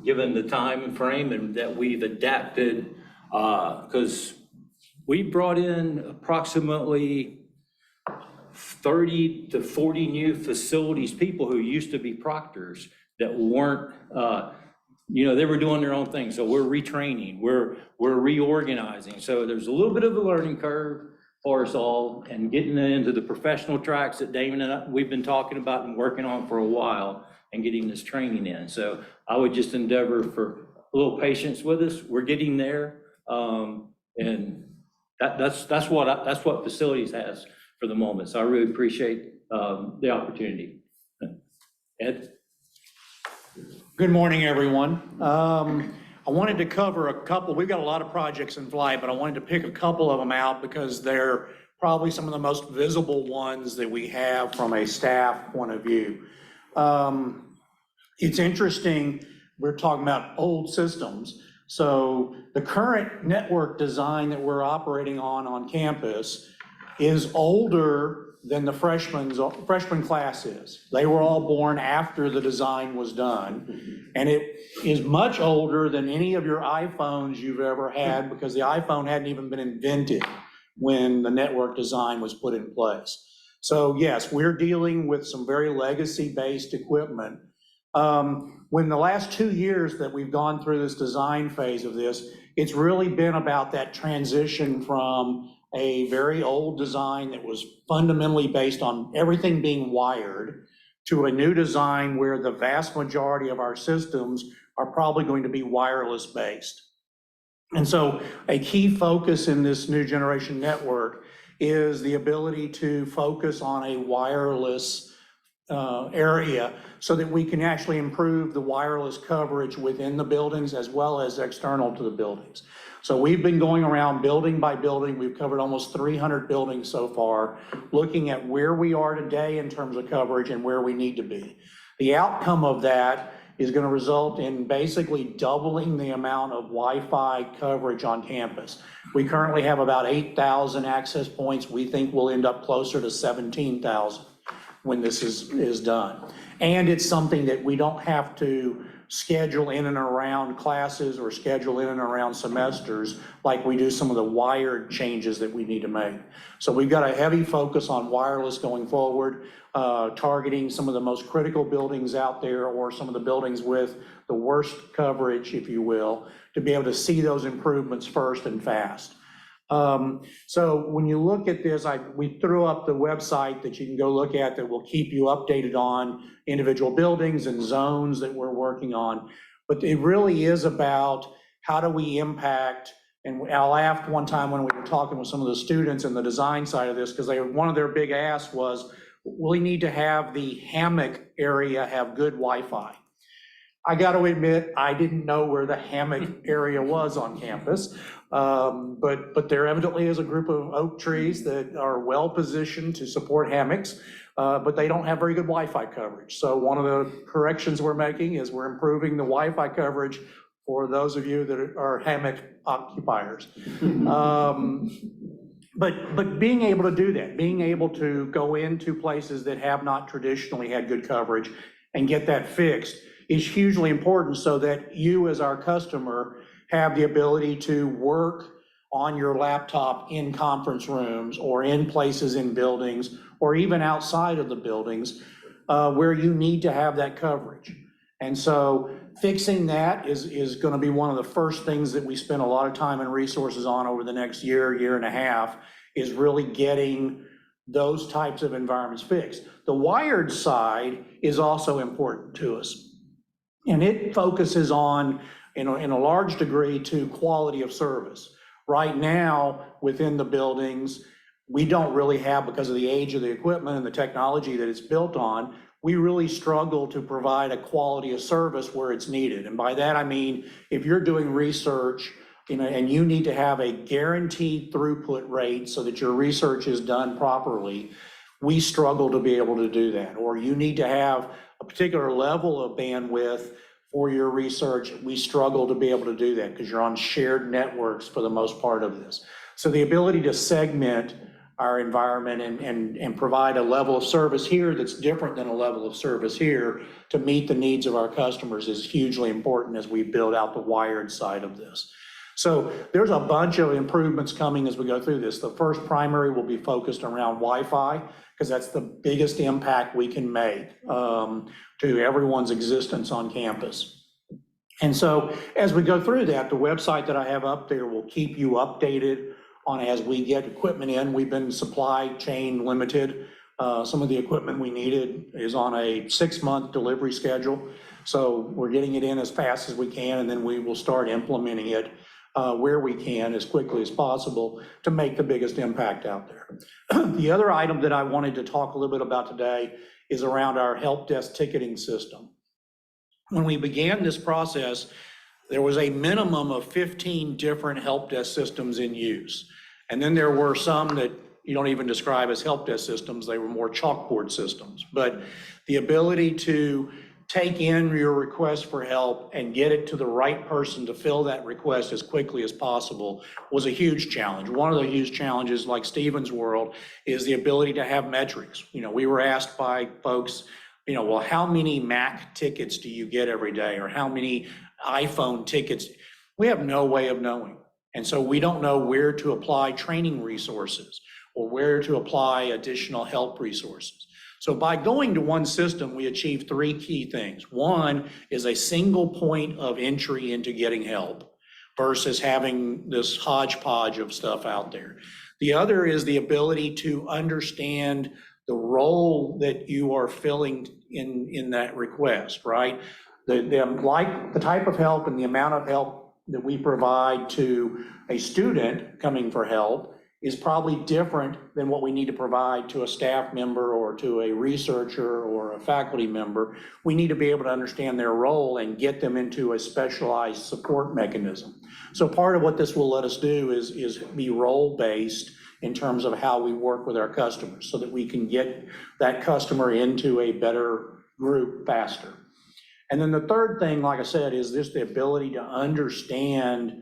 given the time and frame, and that we've adapted, because we brought in approximately 30 to 40 new facilities people who used to be proctors that weren't, they were doing their own thing. So we're retraining, we're reorganizing. So there's a little bit of a learning curve for us all, and getting into the professional tracks that Damon and we've been talking about and working on for a while, and getting this training in. So I would just endeavor for a little patience with us. We're getting there, and that's what facilities has for the moment. So I really appreciate the opportunity. Ed? Good morning, everyone. I wanted to cover a couple. We've got a lot of projects in flight, but I wanted to pick a couple of them out because they're probably some of the most visible ones that we have from a staff point of view. It's interesting, we're talking about old systems. So the current network design that we're operating on campus is older than the freshman class is. They were all born after the design was done. And it is much older than any of your iPhones you've ever had, because the iPhone hadn't even been invented when the network design was put in place. So yes, we're dealing with some very legacy-based equipment. When the last 2 years that we've gone through this design phase of this, it's really been about that transition from a very old design that was fundamentally based on everything being wired to a new design where the vast majority of our systems are probably going to be wireless based. And so a key focus in this new generation network is the ability to focus on a wireless area so that we can actually improve the wireless coverage within the buildings as well as external to the buildings. So we've been going around building by building. We've covered almost 300 buildings so far, looking at where we are today in terms of coverage and where we need to be. The outcome of that is going to result in basically doubling the amount of Wi-Fi coverage on campus. We currently have about 8,000 access points. We think we'll end up closer to 17,000 when this is done. And it's something that we don't have to schedule in and around classes or schedule in and around semesters like we do some of the wired changes that we need to make. So we've got a heavy focus on wireless going forward, targeting some of the most critical buildings out there or some of the buildings with the worst coverage, if you will, to be able to see those improvements first and fast. So when you look at this, we threw up the website that you can go look at that will keep you updated on individual buildings and zones that we're working on. But it really is about how do we impact, and I laughed one time when we were talking with some of the students in the design side of this, because one of their big asks was, we need to have the hammock area have good Wi-Fi. I got to admit, I didn't know where the hammock area was on campus, but there evidently is a group of oak trees that are well positioned to support hammocks, but they don't have very good Wi-Fi coverage. So one of the corrections we're making is we're improving the Wi-Fi coverage for those of you that are hammock occupiers. But being able to do that, being able to go into places that have not traditionally had good coverage and get that fixed is hugely important, so that you as our customer have the ability to work on your laptop in conference rooms or in places in buildings or even outside of the buildings where you need to have that coverage. And so fixing that is going to be one of the first things that we spend a lot of time and resources on over the next year and a half, is really getting those types of environments fixed. The wired side is also important to us. And it focuses on, in a large degree, to quality of service. Right now, within the buildings, we don't really have, because of the age of the equipment and the technology that it's built on, we really struggle to provide a quality of service where it's needed. And by that, I mean, if you're doing research, and you need to have a guaranteed throughput rate so that your research is done properly, we struggle to be able to do that. Or you need to have a particular level of bandwidth for your research, we struggle to be able to do that because you're on shared networks for the most part of this. So the ability to segment our environment and provide a level of service here that's different than a level of service here to meet the needs of our customers is hugely important as we build out the wired side of this. So there's a bunch of improvements coming as we go through this. The first primary will be focused around Wi-Fi, because that's the biggest impact we can make to everyone's existence on campus. And so as we go through that, the website that I have up there will keep you updated on as we get equipment in. We've been supply chain limited. Some of the equipment we needed is on a 6-month delivery schedule. So we're getting it in as fast as we can, and then we will start implementing it where we can as quickly as possible to make the biggest impact out there. The other item that I wanted to talk a little bit about today is around our help desk ticketing system. When we began this process, there was a minimum of 15 different help desk systems in use. And then there were some that you don't even describe as help desk systems, they were more chalkboard systems. But the ability to take in your request for help and get it to the right person to fill that request as quickly as possible was a huge challenge. One of the huge challenges, like Stephen's world, is the ability to have metrics. We were asked by folks, well, how many Mac tickets do you get every day? Or how many iPhone tickets? We have no way of knowing. And so we don't know where to apply training resources or where to apply additional help resources. So by going to one system, we achieve 3 key things. One is a single point of entry into getting help versus having this hodgepodge of stuff out there. The other is the ability to understand the role that you are filling in that request, right? The type of help and the amount of help that we provide to a student coming for help is probably different than what we need to provide to a staff member or to a researcher or a faculty member. We need to be able to understand their role and get them into a specialized support mechanism. So part of what this will let us do is be role-based in terms of how we work with our customers so that we can get that customer into a better group faster. And then the third thing, like I said, is just the ability to understand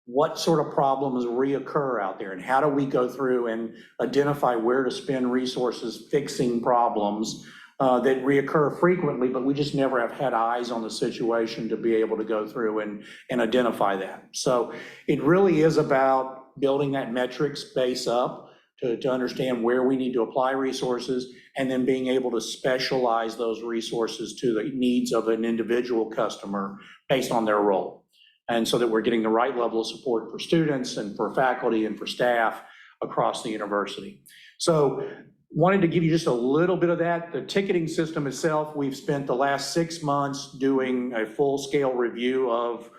what sort of problems reoccur out there and how do we go through and identify where to spend resources fixing problems that reoccur frequently, but we just never have had eyes on the situation to be able to go through and identify that. So it really is about building that metrics base up to understand where we need to apply resources, and then being able to specialize those resources to the needs of an individual customer based on their role. And so that we're getting the right level of support for students and for faculty and for staff across the university. So wanted to give you just a little bit of that. The ticketing system itself, we've spent the last 6 months doing a full-scale review of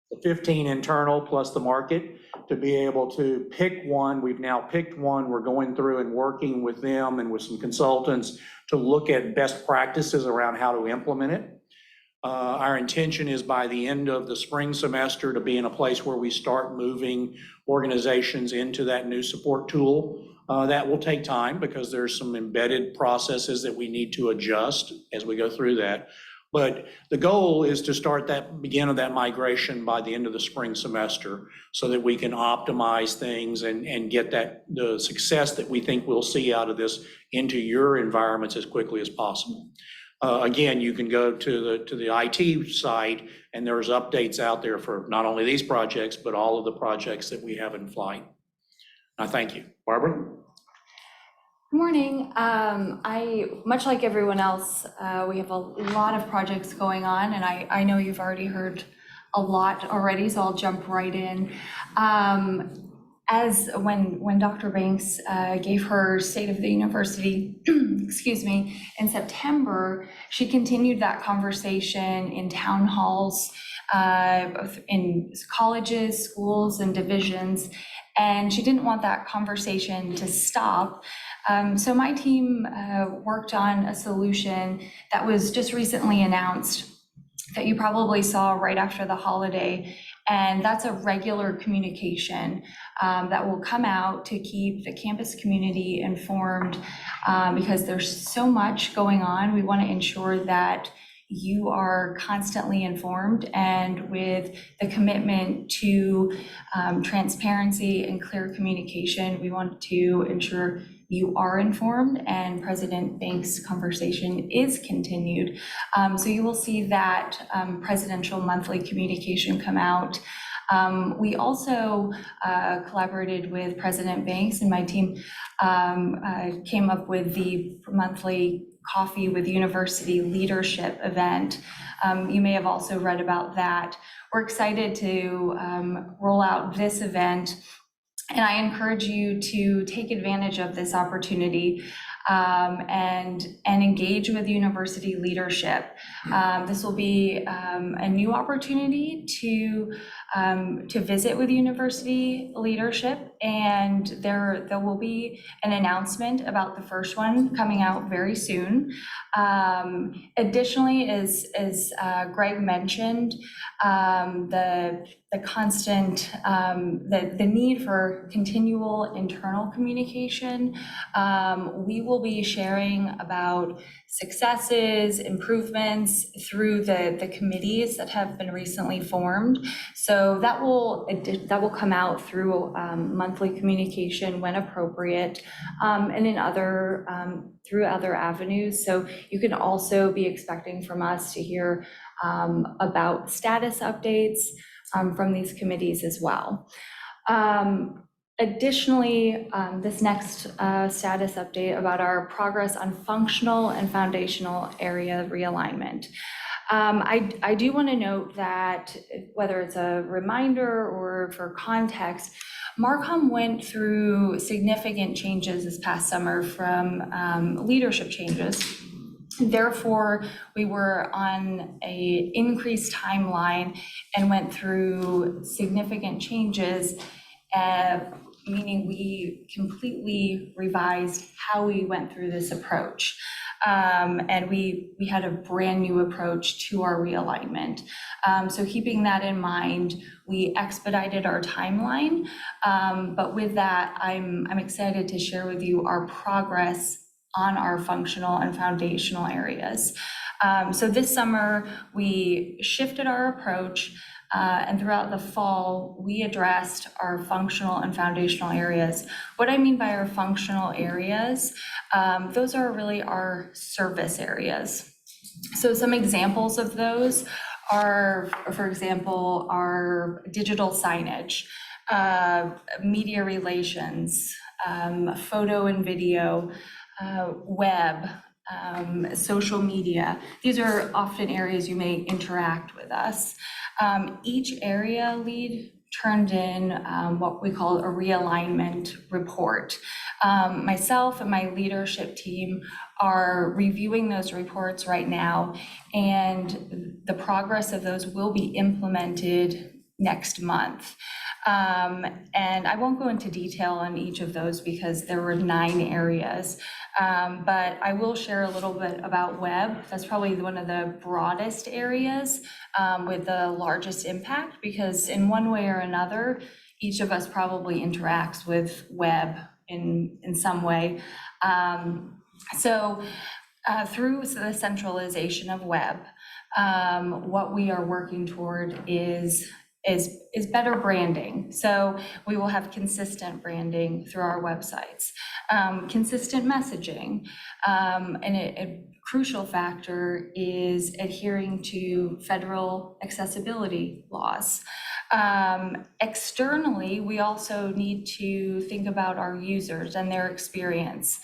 the 15 internal plus the market to be able to pick one. We've now picked one. We're going through and working with them and with some consultants to look at best practices around how to implement it. Our intention is by the end of the spring semester to be in a place where we start moving organizations into that new support tool. That will take time because there's some embedded processes that we need to adjust as we go through that. But the goal is to start that begin of that migration by the end of the spring semester so that we can optimize things and get the success that we think we'll see out of this into your environments as quickly as possible. Again, you can go to the IT site and there's updates out there for not only these projects, but all of the projects that we have in flight. I thank you. Barbara? Good morning. Much like everyone else, we have a lot of projects going on, and I know you've already heard a lot already, so I'll jump right in. As when Dr. Banks gave her State of the University, excuse me, in September, she continued that conversation in town halls, in colleges, schools, and divisions, and she didn't want that conversation to stop. So my team worked on a solution that was just recently announced that you probably saw right after the holiday. And that's a regular communication that will come out to keep the campus community informed because there's so much going on. We want to ensure that you are constantly informed, and with the commitment to transparency and clear communication, we want to ensure you are informed and President Banks' conversation is continued. So you will see that presidential monthly communication come out. We also collaborated with President Banks, and my team came up with the monthly Coffee with University Leadership event. You may have also read about that. We're excited to roll out this event, and I encourage you to take advantage of this opportunity and engage with university leadership. This will be a new opportunity to visit with university leadership, and there will be an announcement about the first one coming out very soon. Additionally, as Greg mentioned, the constant, the need for continual internal communication. We will be sharing about successes, improvements through the committees that have been recently formed. So that will come out through monthly communication when appropriate, and in through other avenues. So you can also be expecting from us to hear about status updates from these committees as well. Additionally, this next status update about our progress on functional and foundational area realignment. I do want to note that whether it's a reminder or for context, Marcom went through significant changes this past summer from leadership changes. Therefore, we were on an increased timeline and went through significant changes, meaning we completely revised how we went through this approach. And we had a brand new approach to our realignment. So keeping that in mind, we expedited our timeline. But with that, I'm excited to share with you our progress on our functional and foundational areas. So this summer, we shifted our approach, and throughout the fall, we addressed our functional and foundational areas. What I mean by our functional areas, those are really our service areas. So some examples of those are, for example, our digital signage, media relations, photo and video, web, social media. These are often areas you may interact with us. Each area lead turned in what we call a realignment report. Myself and my leadership team are reviewing those reports right now, and the progress of those will be implemented next month. And I won't go into detail on each of those because there were 9 areas, but I will share a little bit about web. That's probably one of the broadest areas with the largest impact, because in one way or another, each of us probably interacts with web in some way. So through the centralization of web, what we are working toward is better branding. So we will have consistent branding through our websites, consistent messaging, and a crucial factor is adhering to federal accessibility laws. Externally, we also need to think about our users and their experience,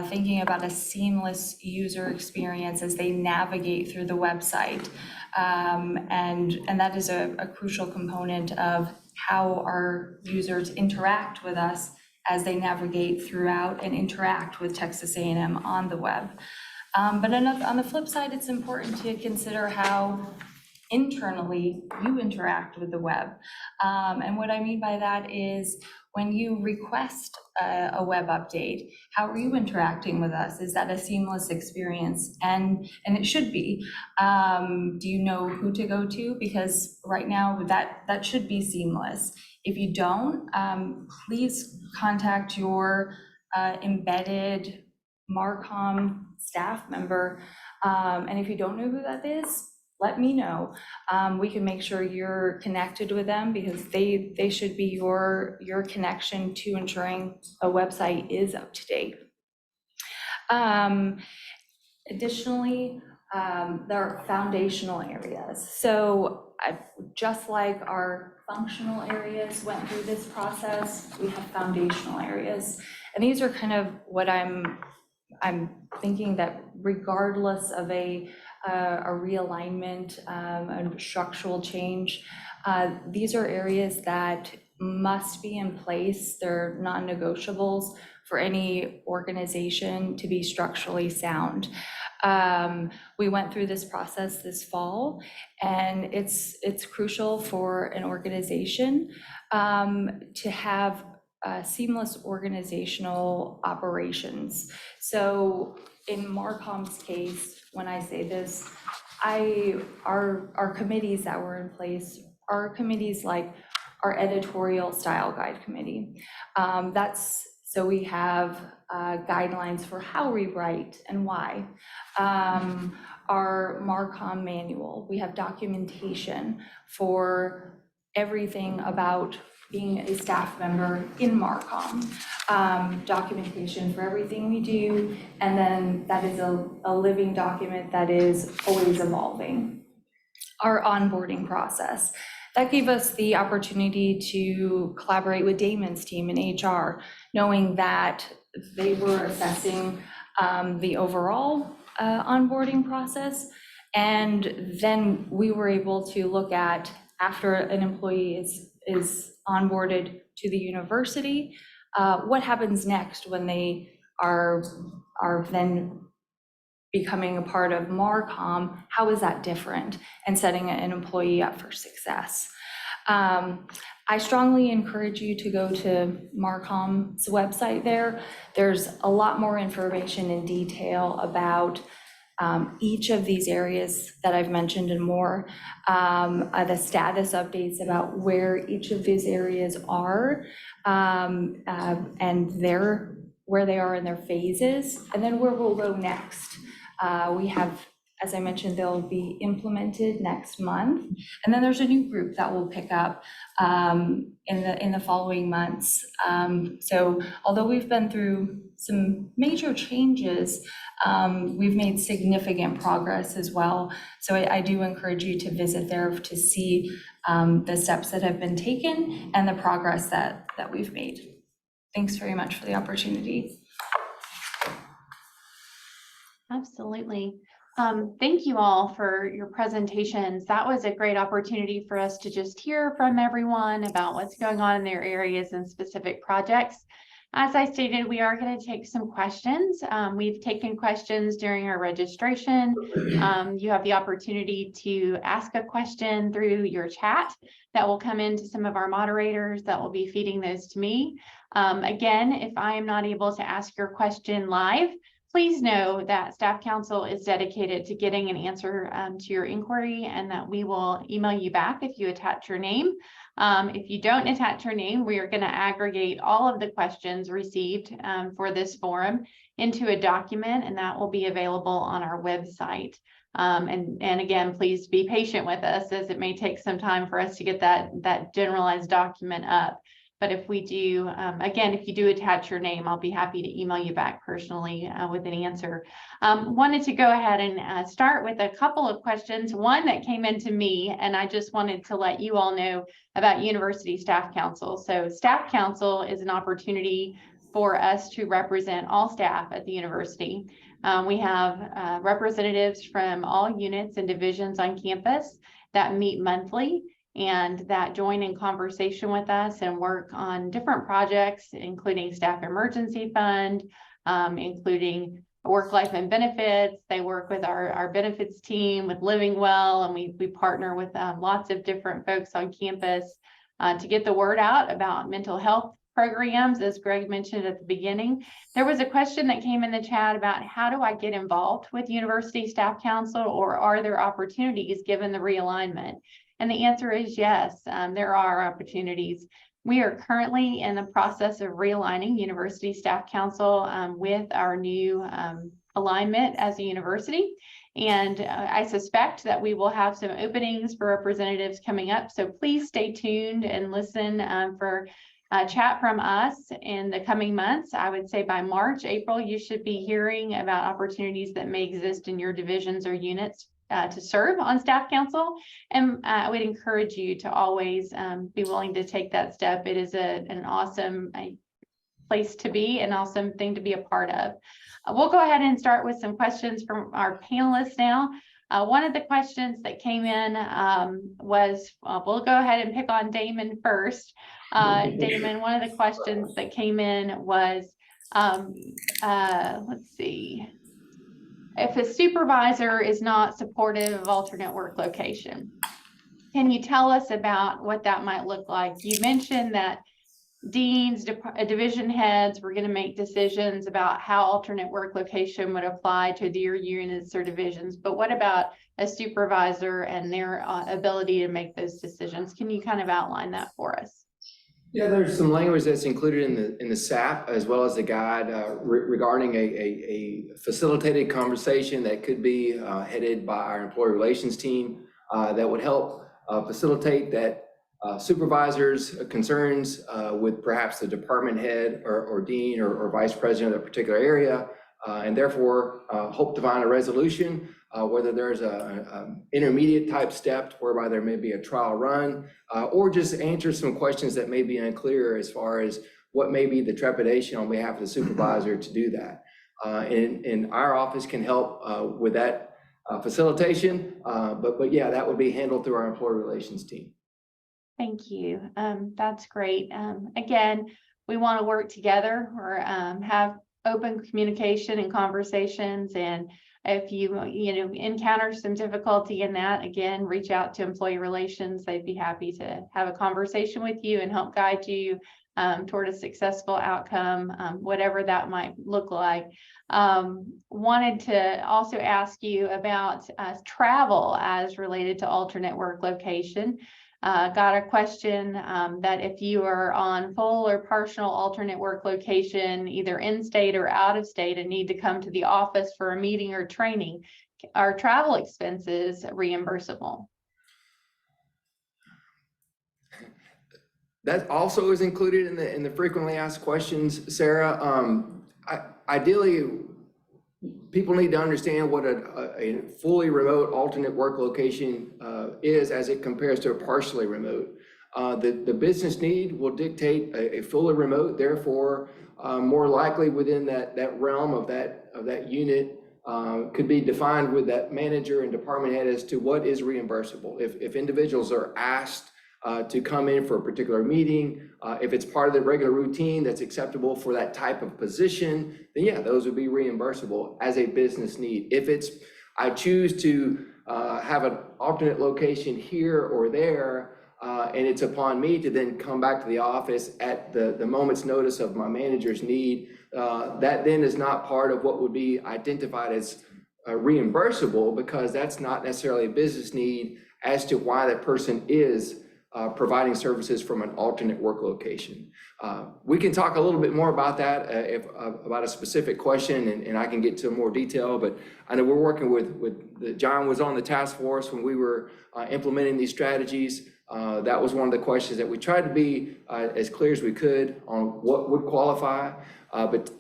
thinking about a seamless user experience as they navigate through the website. And that is a crucial component of how our users interact with us as they navigate throughout and interact with Texas A&M on the web. But on the flip side, it's important to consider how internally you interact with the web. And what I mean by that is when you request a web update, how are you interacting with us? Is that a seamless experience? And it should be. Do you know who to go to? Because right now that should be seamless. If you don't, please contact your embedded Marcom staff member. And if you don't know who that is, let me know. We can make sure you're connected with them, because they should be your connection to ensuring a website is up to date. Additionally, there are foundational areas. So just like our functional areas went through this process, we have foundational areas. And these are kind of what I'm thinking that regardless of a realignment, a structural change, these are areas that must be in place. They're non-negotiables for any organization to be structurally sound. We went through this process this fall, and it's crucial for an organization to have seamless organizational operations. So in Marcom's case, when I say this, our committees that were in place are committees like our editorial style guide committee. So we have guidelines for how we write and why. Our Marcom manual, we have documentation for everything about being a staff member in Marcom, documentation for everything we do, and then that is a living document that is always evolving. Our onboarding process, that gave us the opportunity to collaborate with Damon's team in HR, knowing that they were assessing the overall onboarding process, and then we were able to look at, after an employee is onboarded to the university, what happens next when they are then becoming a part of Marcom? How is that different, and setting an employee up for success? I strongly encourage you to go to Marcom's website there. There's a lot more information in detail about each of these areas that I've mentioned and more, the status updates about where each of these areas are, and where they are in their phases, and then where we'll go next. We have As I mentioned, they'll be implemented next month. And then there's a new group that will pick up in the following months. So although we've been through some major changes, we've made significant progress as well. So I do encourage you to visit there to see the steps that have been taken and the progress that we've made. Thanks very much for the opportunity. Absolutely. Thank you all for your presentations. That was a great opportunity for us to just hear from everyone about what's going on in their areas and specific projects. As I stated, we are going to take some questions. We've taken questions during our registration. You have the opportunity to ask a question through your chat that will come into some of our moderators that will be feeding those to me. Again, if I am not able to ask your question live, please know that Staff Council is dedicated to getting an answer to your inquiry, and that we will email you back if you attach your name. If you don't attach your name, we are going to aggregate all of the questions received for this forum into a document, and that will be available on our website. And again, please be patient with us, as it may take some time for us to get that generalized document up. But if we do, again, if you do attach your name, I'll be happy to email you back personally with an answer. Wanted to go ahead and start with a couple of questions. One that came into me, and I just wanted to let you all know about University Staff Council. So Staff Council is an opportunity for us to represent all staff at the university. We have representatives from all units and divisions on campus that meet monthly and that join in conversation with us and work on different projects, including Staff Emergency Fund, including work-life and benefits. They work with our benefits team, with Living Well, and we partner with lots of different folks on campus to get the word out about mental health programs, as Greg mentioned at the beginning. There was a question that came in the chat about how do I get involved with University Staff Council, or are there opportunities given the realignment? And the answer is yes, there are opportunities. We are currently in the process of realigning University Staff Council with our new alignment as a university. And I suspect that we will have some openings for representatives coming up. So please stay tuned and listen for chat from us in the coming months. I would say by March, April, you should be hearing about opportunities that may exist in your divisions or units to serve on Staff Council. And I would encourage you to always be willing to take that step. It is an awesome place to be, an awesome thing to be a part of. We'll go ahead and start with some questions from our panelists now. One of the questions that came in was, we'll go ahead and pick on Damon first. Damon, one of the questions that came in was, let's see. If a supervisor is not supportive of alternate work location, can you tell us about what that might look like? You mentioned that deans, division heads were going to make decisions about how alternate work location would apply to their units or divisions, but what about a supervisor and their ability to make those decisions? Can you kind of outline that for us? Yeah, there's some language that's included in the SAP, as well as the guide regarding a facilitated conversation that could be headed by our employee relations team that would help facilitate that supervisors' concerns with perhaps the department head or dean or vice president of a particular area, and therefore hope to find a resolution, whether there's an intermediate type step whereby there may be a trial run, or just answer some questions that may be unclear as far as what may be the trepidation on behalf of the supervisor to do that. And our office can help with that facilitation, but yeah, that would be handled through our employee relations team. Thank you. That's great. Again, we want to work together or have open communication and conversations. And if you encounter some difficulty in that, again, reach out to employee relations. They'd be happy to have a conversation with you and help guide you toward a successful outcome, whatever that might look like. Wanted to also ask you about travel as related to alternate work location. Got a question that if you are on full or partial alternate work location, either in state or out of state, and need to come to the office for a meeting or training, are travel expenses reimbursable? That also is included in the frequently asked questions, Sarah. Ideally, people need to understand what a fully remote alternate work location is as it compares to a partially remote. The business need will dictate a fully remote, therefore, more likely within that realm of that unit could be defined with that manager and department head as to what is reimbursable. If individuals are asked to come in for a particular meeting, if it's part of the regular routine that's acceptable for that type of position, then yeah, those would be reimbursable as a business need. If it's, I choose to have an alternate location here or there, and it's upon me to then come back to the office at the moment's notice of my manager's need, that then is not part of what would be identified as reimbursable, because that's not necessarily a business need as to why that person is providing services from an alternate work location. We can talk a little bit more about that about a specific question, and I can get to more detail, but I know we're working with John was on the task force when we were implementing these strategies. That was one of the questions that we tried to be as clear as we could on what would qualify, but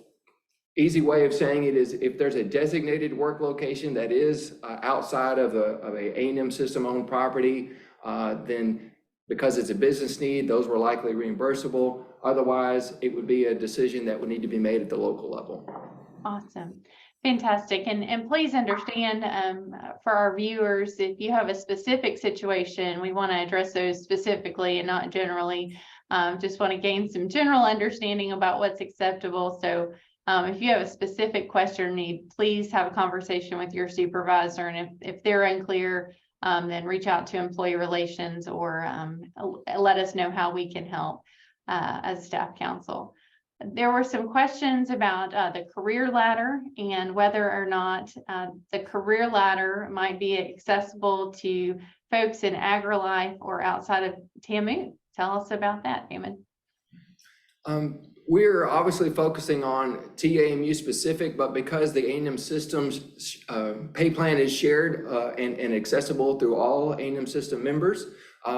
easy way of saying it is if there's a designated work location that is outside of a A&M system owned property, then because it's a business need, those were likely reimbursable. Otherwise, it would be a decision that would need to be made at the local level. Awesome. Fantastic. And please understand for our viewers, if you have a specific situation, we want to address those specifically and not generally. Just want to gain some general understanding about what's acceptable. So if you have a specific question or need, please have a conversation with your supervisor. And if they're unclear, then reach out to employee relations or let us know how we can help as staff council. There were some questions about the career ladder and whether or not the career ladder might be accessible to folks in AgriLife or outside of TAMU. Tell us about that, Damon. We're obviously focusing on TAMU specific, but because the A&M systems pay plan is shared and accessible through all A&M system members,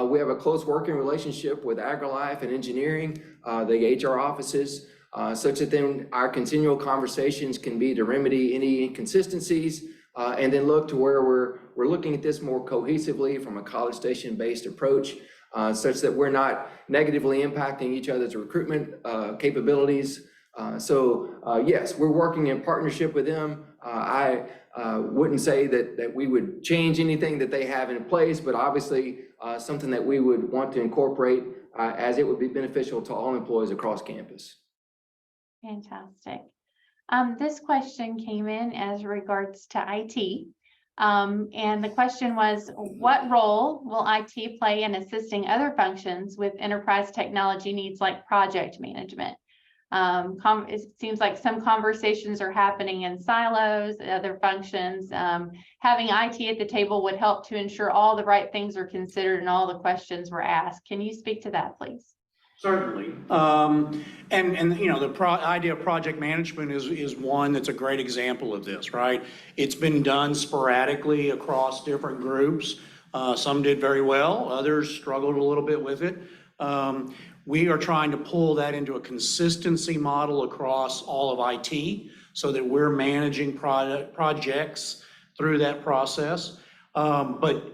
we have a close working relationship with AgriLife and engineering, the HR offices, such that then our continual conversations can be to remedy any inconsistencies and then look to where we're looking at this more cohesively from a College Station based approach, such that we're not negatively impacting each other's recruitment capabilities. So yes, we're working in partnership with them. I wouldn't say that we would change anything that they have in place, but obviously something that we would want to incorporate as it would be beneficial to all employees across campus. Fantastic. This question came in as regards to IT. And the question was, what role will IT play in assisting other functions with enterprise technology needs like project management? It seems like some conversations are happening in silos, other functions. Having IT at the table would help to ensure all the right things are considered and all the questions were asked. Can you speak to that, please? Certainly. And you know, the idea of project management is one that's a great example of this, right? It's been done sporadically across different groups. Some did very well, others struggled a little bit with it. We are trying to pull that into a consistency model across all of IT so that we're managing projects through that process. But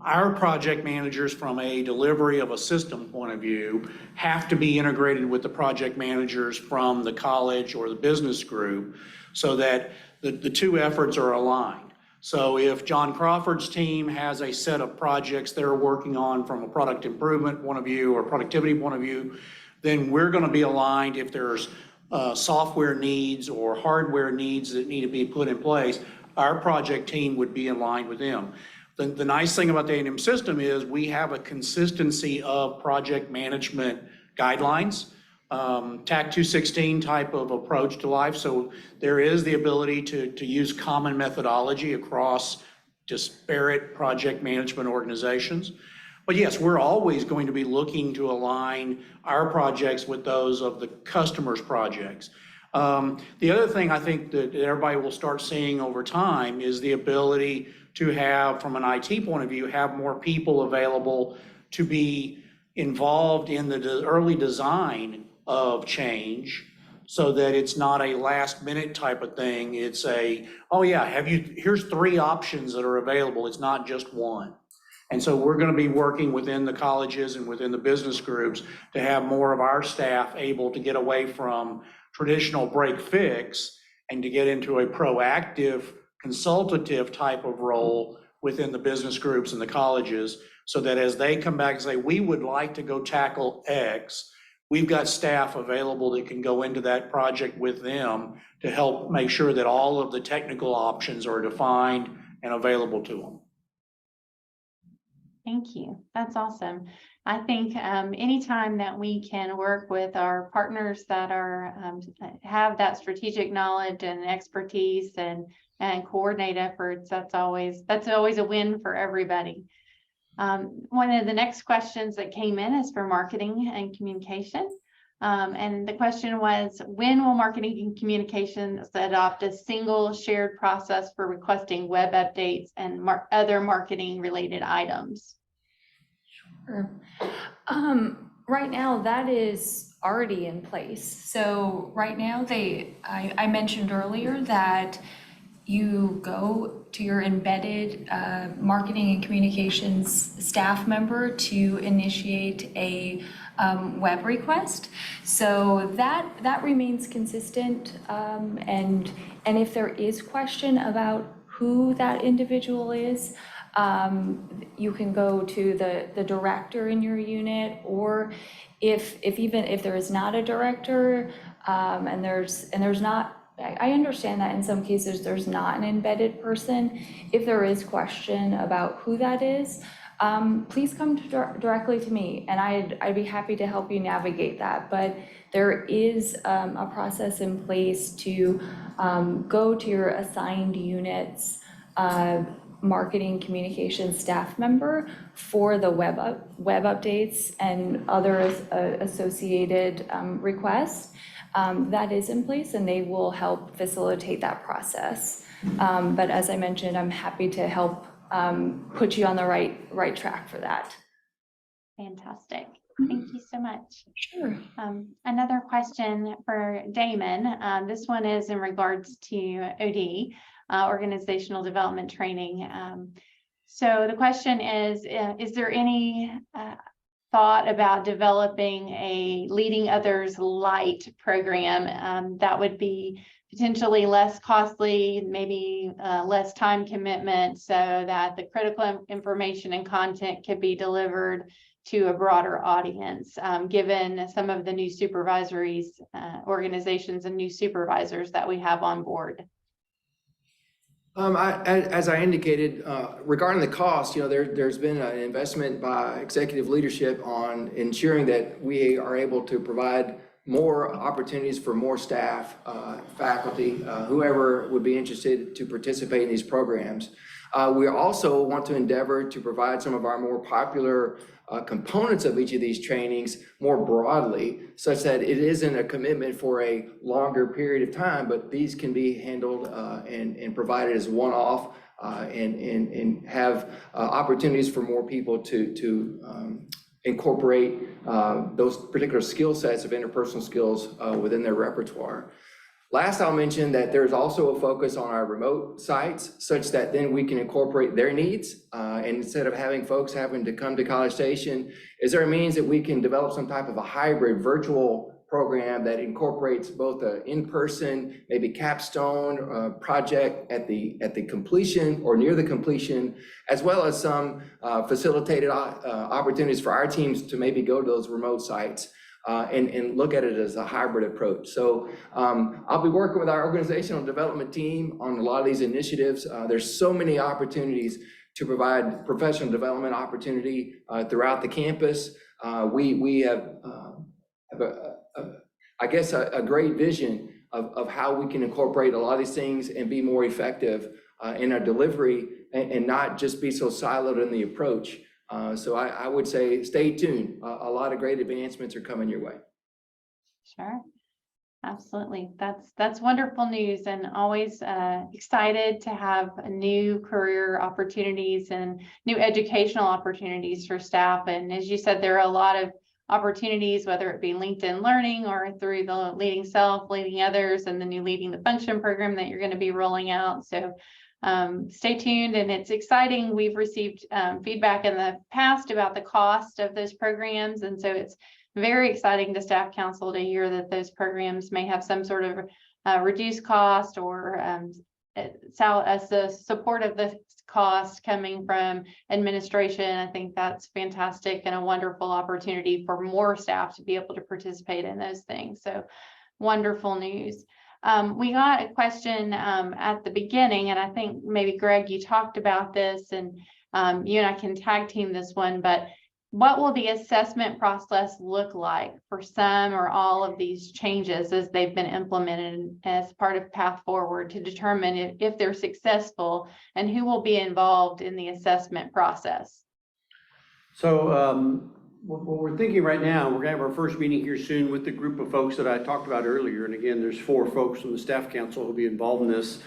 our project managers, from a delivery of a system point of view, have to be integrated with the project managers from the college or the business group so that the two efforts are aligned. So if John Crawford's team has a set of projects they're working on from a product improvement point of view or productivity point of view, then we're going to be aligned. If there's software needs or hardware needs that need to be put in place, our project team would be in line with them. The nice thing about the A&M system is we have a consistency of project management guidelines, TAC 216 type of approach to life. So there is the ability to use common methodology across disparate project management organizations. But yes, we're always going to be looking to align our projects with those of the customer's projects. The other thing I think that everybody will start seeing over time is the ability to have, from an IT point of view, have more people available to be involved in the early design of change, so that it's not a last minute type of thing. It's a, oh yeah, here's 3 options that are available. It's not just one. And so we're going to be working within the colleges and within the business groups to have more of our staff able to get away from traditional break fix and to get into a proactive consultative type of role within the business groups and the colleges, so that as they come back and say, we would like to go tackle X, we've got staff available that can go into that project with them to help make sure that all of the technical options are defined and available to them. Thank you. That's awesome. I think anytime that we can work with our partners that are have that strategic knowledge and expertise and coordinate efforts, that's always a win for everybody. One of the next questions that came in is for marketing and communication. And the question was, when will marketing and communications adopt a single shared process for requesting web updates and other marketing related items? Sure. Right now, that is already in place. So right now, I mentioned earlier that you go to your embedded marketing and communications staff member to initiate a web request. So that remains consistent. And if there is question about who that individual is, you can go to the director in your unit, or if there is not a director, and there's not, I understand that in some cases there's not an embedded person. If there is question about who that is, please come directly to me, and I'd be happy to help you navigate that. But there is a process in place to go to your assigned units marketing communications staff member for the web updates and other associated requests. That is in place, and they will help facilitate that process. But as I mentioned, I'm happy to help put you on the right track for that. Fantastic. Thank you so much. Sure. Another question for Damon. This one is in regards to OD, organizational development training. So the question is there any thought about developing a Leading Others Light program that would be potentially less costly, maybe less time commitment, so that the critical information and content could be delivered to a broader audience, given some of the new supervisories, organizations and new supervisors that we have on board? As I indicated, regarding the cost, there's been an investment by executive leadership on ensuring that we are able to provide more opportunities for more staff, faculty, whoever would be interested to participate in these programs. We also want to endeavor to provide some of our more popular components of each of these trainings more broadly, such that it isn't a commitment for a longer period of time, but these can be handled and provided as one-off and have opportunities for more people to incorporate those particular skill sets of interpersonal skills within their repertoire. Last, I'll mention that there's also a focus on our remote sites, such that then we can incorporate their needs. And instead of having folks having to come to College Station, is there a means that we can develop some type of a hybrid virtual program that incorporates both an in-person, maybe capstone project at the completion or near the completion, as well as some facilitated opportunities for our teams to maybe go to those remote sites. And look at it as a hybrid approach. So I'll be working with our organizational development team on a lot of these initiatives. There's so many opportunities to provide professional development opportunity throughout the campus. We have a great vision of how we can incorporate a lot of these things and be more effective in our delivery and not just be so siloed in the approach. So I would say stay tuned. A lot of great advancements are coming your way. Sure. Absolutely. That's wonderful news, and always excited to have new career opportunities and new educational opportunities for staff. And as you said, there are a lot of opportunities, whether it be LinkedIn Learning or through the Leading Self, Leading Others, and the new Leading the Function program that you're going to be rolling out. So stay tuned, and it's exciting. We've received feedback in the past about the cost of those programs, and so it's very exciting to Staff Council to hear that those programs may have some sort of reduced cost or as the support of the cost coming from administration. I think that's fantastic and a wonderful opportunity for more staff to be able to participate in those things. So wonderful news. We got a question at the beginning, and I think maybe Greg, you talked about this, and you and I can tag team this one, but what will the assessment process look like for some or all of these changes as they've been implemented as part of Path Forward to determine if they're successful, and who will be involved in the assessment process? So what we're thinking right now, we're gonna have our first meeting here soon with the group of folks that I talked about earlier. And again, there's 4 folks from the Staff Council who'll be involved in this.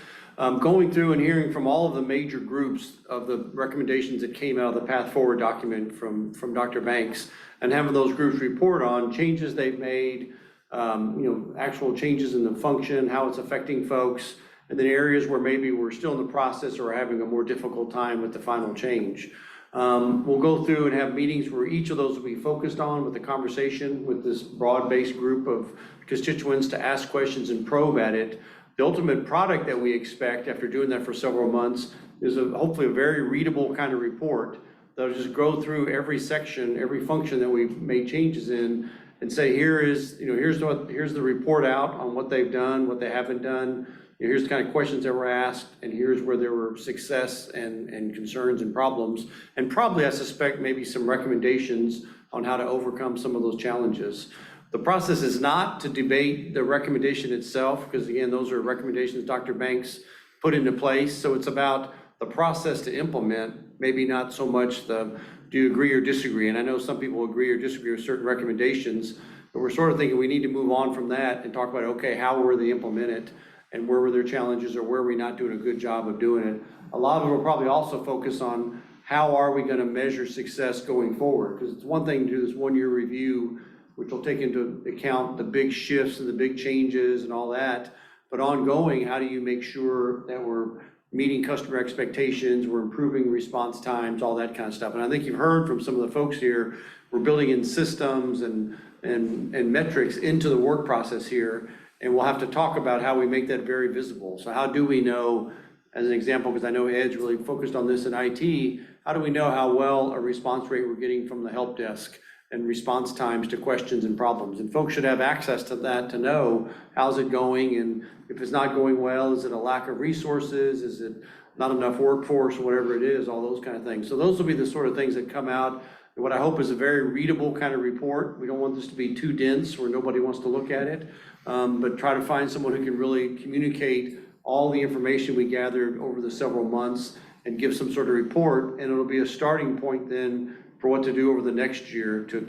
Going through and hearing from all of the major groups of the recommendations that came out of the Path Forward document from Dr. Banks, and having those groups report on changes they've made, actual changes in the function, how it's affecting folks, and then areas where maybe we're still in the process or having a more difficult time with the final change. We'll go through and have meetings where each of those will be focused on with the conversation with this broad-based group of constituents to ask questions and probe at it. The ultimate product that we expect after doing that for several months is hopefully a very readable kind of report that'll just go through every section, every function that we've made changes in, and say, here's the report out on what they've done, what they haven't done. Here's the kind of questions that were asked, and here's where there were success and concerns and problems, and probably, I suspect, maybe some recommendations on how to overcome some of those challenges. The process is not to debate the recommendation itself, because again, those are recommendations Dr. Banks put into place. So it's about the process to implement, maybe not so much do you agree or disagree? And I know some people agree or disagree with certain recommendations, but we're sort of thinking we need to move on from that and talk about, okay, how were they implemented and where were their challenges, or where are we not doing a good job of doing it? A lot of it will probably also focus on how are we going to measure success going forward? Because it's one thing to do this one-year review, which will take into account the big shifts and the big changes and all that. But ongoing, how do you make sure that we're meeting customer expectations, we're improving response times, all that kind of stuff. And I think you've heard from some of the folks here, we're building in systems and metrics into the work process here. And we'll have to talk about how we make that very visible. So how do we know, as an example, because I know Ed's really focused on this in IT, how do we know how well a response rate we're getting from the help desk and response times to questions and problems? And folks should have access to that to know how's it going, and if it's not going well, is it a lack of resources, is it not enough workforce, or whatever it is, all those kind of things. So those will be the sort of things that come out. And what I hope is a very readable kind of report. We don't want this to be too dense where nobody wants to look at it, but try to find someone who can really communicate all the information we gathered over the several months and give some sort of report, and it'll be a starting point then for what to do over the next year to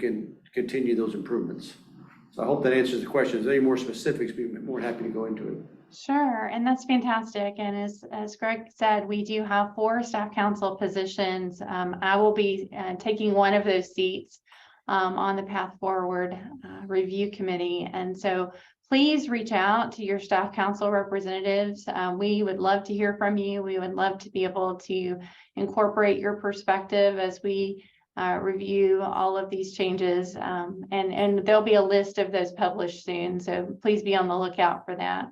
continue those improvements. So I hope that answers the question. If there's any more specifics, we'd be more happy to go into it. Sure, and that's fantastic. And as Greg said, we do have 4 Staff Council positions. I will be taking one of those seats on the Path Forward Review Committee. And so please reach out to your Staff Council representatives. We would love to hear from you. We would love to be able to incorporate your perspective as we review all of these changes. And there'll be a list of those published soon. So please be on the lookout for that.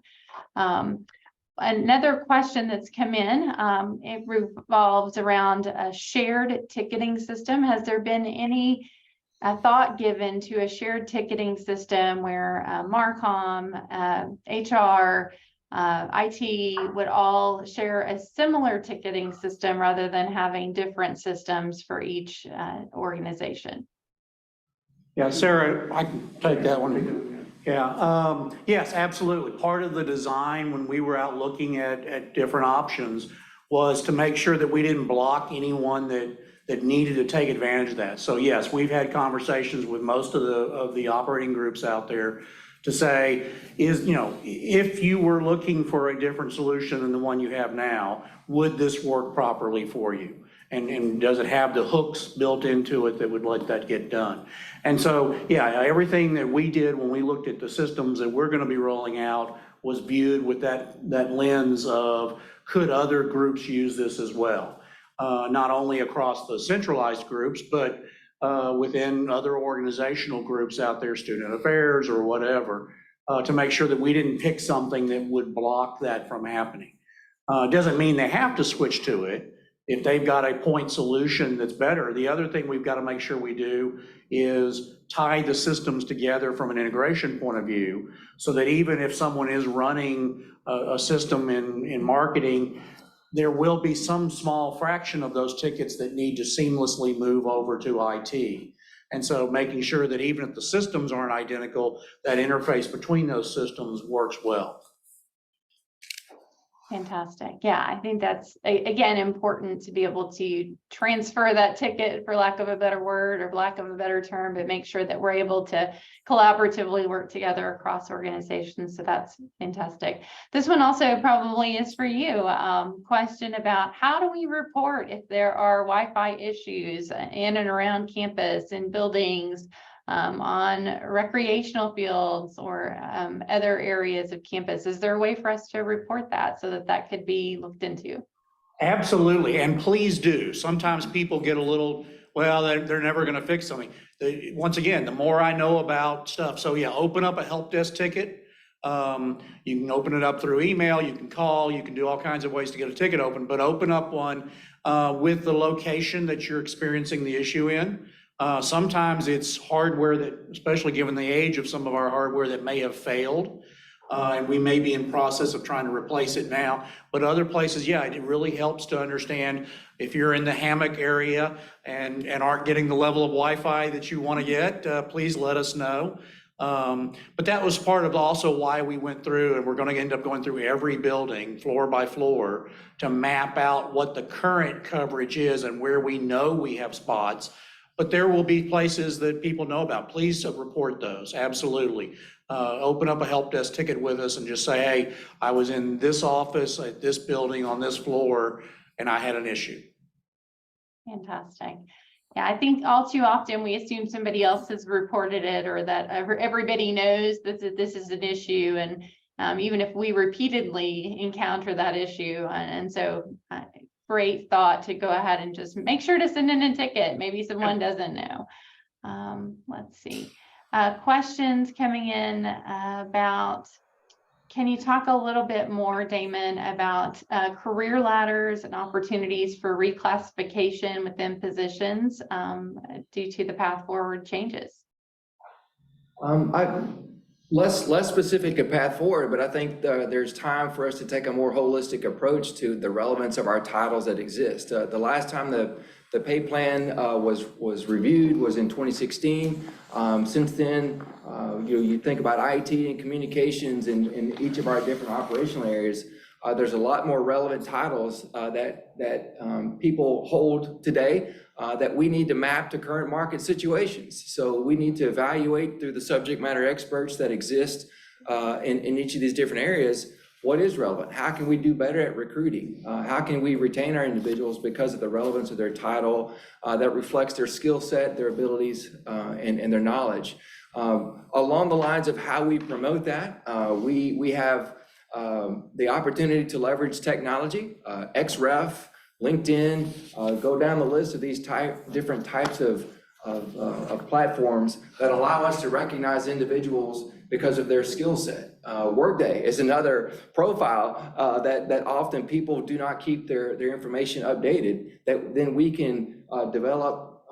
Another question that's come in, it revolves around a shared ticketing system. Has there been any thought given to a shared ticketing system where Marcom, HR, IT would all share a similar ticketing system rather than having different systems for each organization? Yeah, Sarah, I can take that one. Yeah, yes, absolutely. Part of the design when we were out looking at different options was to make sure that we didn't block anyone that needed to take advantage of that. So yes, we've had conversations with most of the operating groups out there to say, if you were looking for a different solution than the one you have now, would this work properly for you? And does it have the hooks built into it that would let that get done? And so, yeah, everything that we did when we looked at the systems that we're gonna be rolling out was viewed with that lens of, could other groups use this as well? Not only across the centralized groups, but within other organizational groups out there, student affairs or whatever, to make sure that we didn't pick something that would block that from happening. Doesn't mean they have to switch to it if they've got a point solution that's better. The other thing we've got to make sure we do is tie the systems together from an integration point of view, so that even if someone is running a system in marketing, there will be some small fraction of those tickets that need to seamlessly move over to IT. And so making sure that even if the systems aren't identical, that interface between those systems works well. Fantastic. Yeah, I think that's, again, important to be able to transfer that ticket, for lack of a better word or lack of a better term, but make sure that we're able to collaboratively work together across organizations. So that's fantastic. This one also probably is for you. Question about, how do we report if there are Wi-Fi issues in and around campus and buildings, on recreational fields or other areas of campus? Is there a way for us to report that so that that could be looked into? Absolutely, and please do. Sometimes people get a little, well, they're never gonna fix something. Once again, the more I know about stuff, so yeah, open up a help desk ticket. You can open it up through email, you can call, you can do all kinds of ways to get a ticket open, but open up one with the location that you're experiencing the issue in. Sometimes it's hardware that, especially given the age of some of our hardware, that may have failed. And we may be in process of trying to replace it now. But other places, yeah, it really helps to understand if you're in the hammock area and aren't getting the level of Wi-Fi that you want to get, please let us know. But that was part of also why we went through, and we're going to end up going through every building floor by floor to map out what the current coverage is and where we know we have spots. But there will be places that people know about. Please report those, absolutely. Open up a help desk ticket with us and just say, hey, I was in this office at this building on this floor and I had an issue. Fantastic. Yeah, I think all too often we assume somebody else has reported it, or that everybody knows that this is an issue. And even if we repeatedly encounter that issue, and so great thought to go ahead and just make sure to send in a ticket. Maybe someone doesn't know. Let's see. Questions coming in about, can you talk a little bit more, Damon, about career ladders and opportunities for reclassification within positions due to the path forward changes? Less specific a path forward, but I think there's time for us to take a more holistic approach to the relevance of our titles that exist. The last time the pay plan was reviewed was in 2016. Since then, you think about IT and communications in each of our different operational areas. There's a lot more relevant titles that people hold today that we need to map to current market situations. So we need to evaluate through the subject matter experts that exist in each of these different areas, what is relevant? How can we do better at recruiting? How can we retain our individuals because of the relevance of their title that reflects their skill set, their abilities, and their knowledge? Along the lines of how we promote that, we have the opportunity to leverage technology, XREF, LinkedIn, go down the list of these different types of platforms that allow us to recognize individuals because of their skill set. Workday is another profile that often people do not keep their information updated, that then we can develop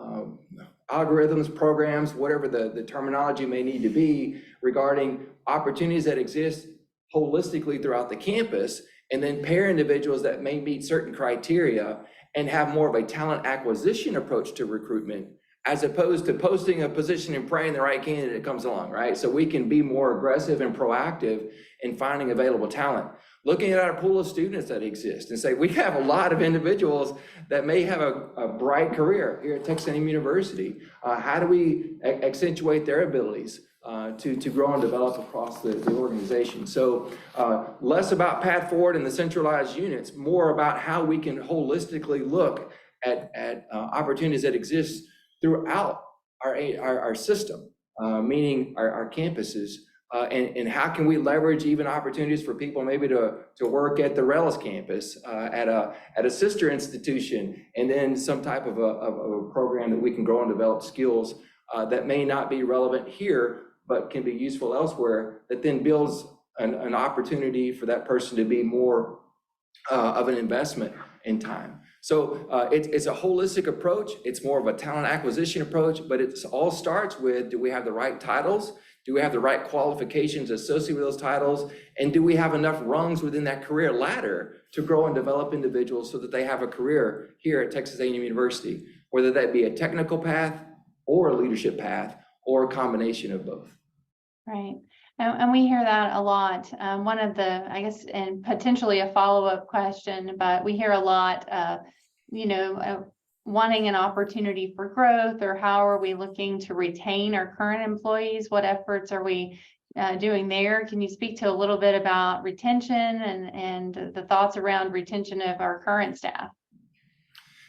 algorithms, programs, whatever the terminology may need to be regarding opportunities that exist holistically throughout the campus, and then pair individuals that may meet certain criteria and have more of a talent acquisition approach to recruitment, as opposed to posting a position and praying the right candidate comes along, right? So we can be more aggressive and proactive in finding available talent. Looking at our pool of students that exist and say, we have a lot of individuals that may have a bright career here at Texas A&M University. How do we accentuate their abilities? to grow and develop across the organization. So less about path forward and the centralized units, more about how we can holistically look at opportunities that exist throughout our system, meaning our campuses, and how can we leverage even opportunities for people maybe to work at the Rellis campus, at a sister institution, and then some type of a program that we can grow and develop skills that may not be relevant here, but can be useful elsewhere, that then builds an opportunity for that person to be more of an investment in time. So it's a holistic approach. It's more of a talent acquisition approach, but it all starts with, do we have the right titles? Do we have the right qualifications associated with those titles? And do we have enough rungs within that career ladder to grow and develop individuals so that they have a career here at Texas A&M University, whether that be a technical path or a leadership path or a combination of both? Right. And we hear that a lot. One of the, I guess, and potentially a follow-up question, but we hear a lot, wanting an opportunity for growth, or how are we looking to retain our current employees? What efforts are we doing there? Can you speak to a little bit about retention and the thoughts around retention of our current staff?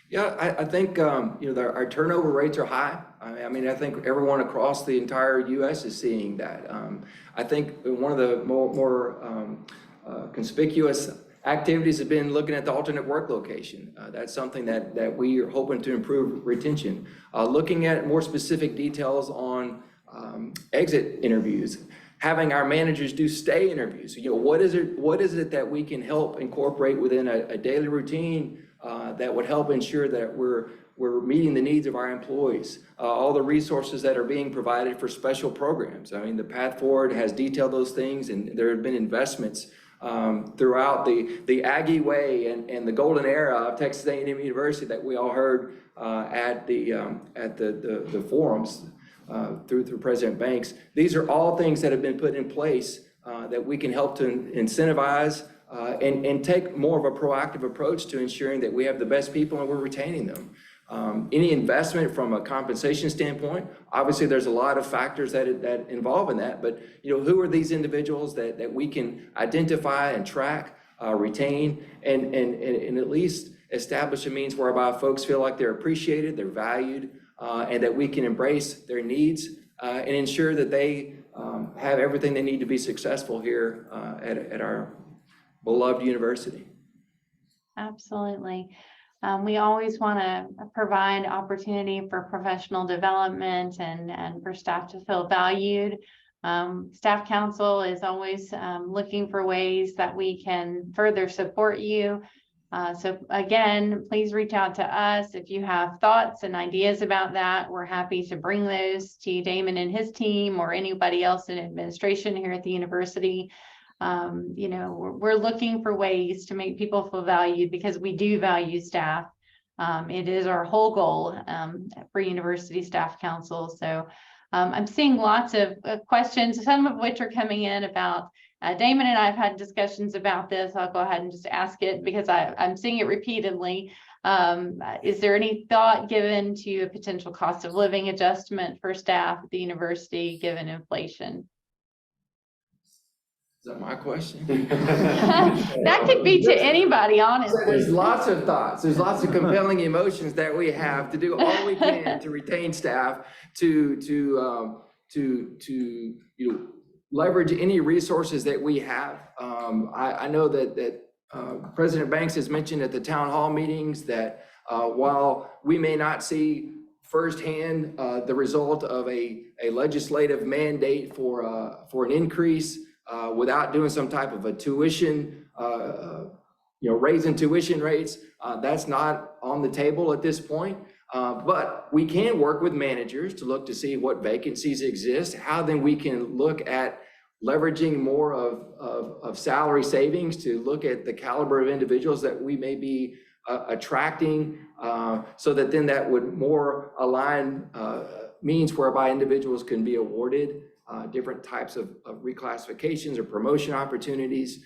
Yeah, I think, our turnover rates are high. I mean, I think everyone across the entire U.S. is seeing that. I think one of the more conspicuous activities have been looking at the alternate work location. That's something that we are hoping to improve retention. Looking at more specific details on exit interviews, having our managers do stay interviews. What is it that we can help incorporate within a daily routine that would help ensure that we're meeting the needs of our employees, all the resources that are being provided for special programs. I mean, the Path Forward has detailed those things, and there have been investments throughout the Aggie Way and the golden era of Texas A&M University that we all heard at the forums through President Banks. These are all things that have been put in place that we can help to incentivize and take more of a proactive approach to ensuring that we have the best people and we're retaining them. Any investment from a compensation standpoint, obviously there's a lot of factors that involve in that, but who are these individuals that we can identify and track, retain, and at least establish a means whereby folks feel like they're appreciated, they're valued, and that we can embrace their needs and ensure that they have everything they need to be successful here at our beloved university. Absolutely. We always want to provide opportunity for professional development and for staff to feel valued. Staff Council is always looking for ways that we can further support you. So again, please reach out to us if you have thoughts and ideas about that. We're happy to bring those to Damon and his team or anybody else in administration here at the university. We're looking for ways to make people feel valued because we do value staff. It is our whole goal for University Staff Council. So I'm seeing lots of questions, some of which are coming in about Damon and I have had discussions about this. I'll go ahead and just ask it because I'm seeing it repeatedly. Is there any thought given to a potential cost of living adjustment for staff at the university given inflation? Is that my question? That could be to anybody, honestly. There's lots of thoughts. There's lots of compelling emotions that we have to do all we can to retain staff, to leverage any resources that we have. I know that President Banks has mentioned at the town hall meetings that while we may not see firsthand the result of a legislative mandate for an increase without doing some type of a tuition, raising tuition rates, that's not on the table at this point. But we can work with managers to look to see what vacancies exist, how then we can look at leveraging more of salary savings to look at the caliber of individuals that we may be attracting, so that then that would more align means whereby individuals can be awarded different types of reclassifications or promotion opportunities.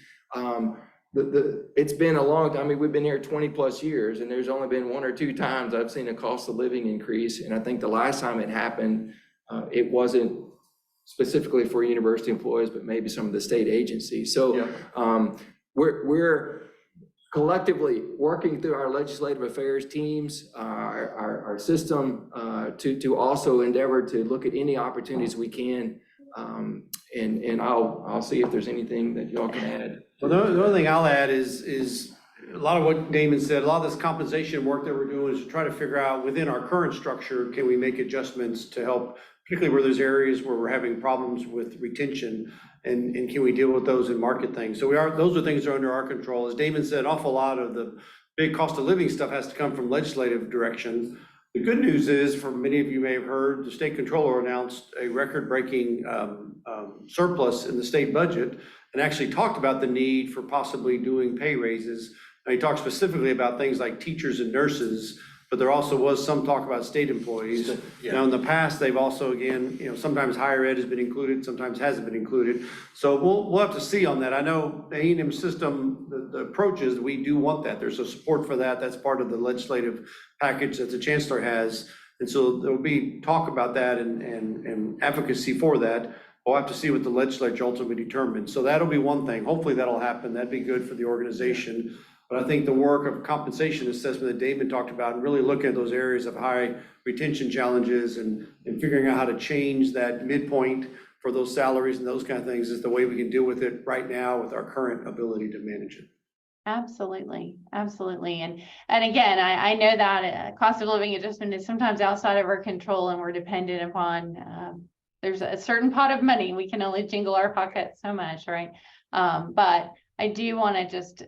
It's been a long time. I mean, we've been here 20 plus years, and there's only been 1 or 2 times I've seen a cost of living increase. And I think the last time it happened, it wasn't specifically for university employees, but maybe some of the state agencies. So we're collectively working through our legislative affairs teams, our system, to also endeavor to look at any opportunities we can. And I'll see if there's anything that y'all can add. Well, the only thing I'll add is a lot of what Damon said, a lot of this compensation work that we're doing is to try to figure out within our current structure, can we make adjustments to help, particularly where there's areas where we're having problems with retention, and can we deal with those and market things? So those are things that are under our control. As Damon said, an awful lot of the big cost of living stuff has to come from legislative direction. The good news is, for many of you may have heard, the state controller announced a record-breaking surplus in the state budget and actually talked about the need for possibly doing pay raises. And he talked specifically about things like teachers and nurses, but there also was some talk about state employees. Now, in the past, they've also, again, sometimes higher ed has been included, sometimes hasn't been included. So we'll have to see on that. I know the A&M system, the approach is we do want that. There's a support for that. That's part of the legislative package that the chancellor has. And so there'll be talk about that and advocacy for that. We'll have to see what the legislature ultimately determines. So that'll be one thing. Hopefully that'll happen. That'd be good for the organization. But I think the work of compensation assessment that Damon talked about and really looking at those areas of high retention challenges and figuring out how to change that midpoint for those salaries and those kind of things is the way we can deal with it right now with our current ability to manage it. Absolutely, absolutely. And again, I know that cost of living adjustment is sometimes outside of our control, and we're dependent upon, there's a certain pot of money. We can only jingle our pockets so much, right? But I do want to just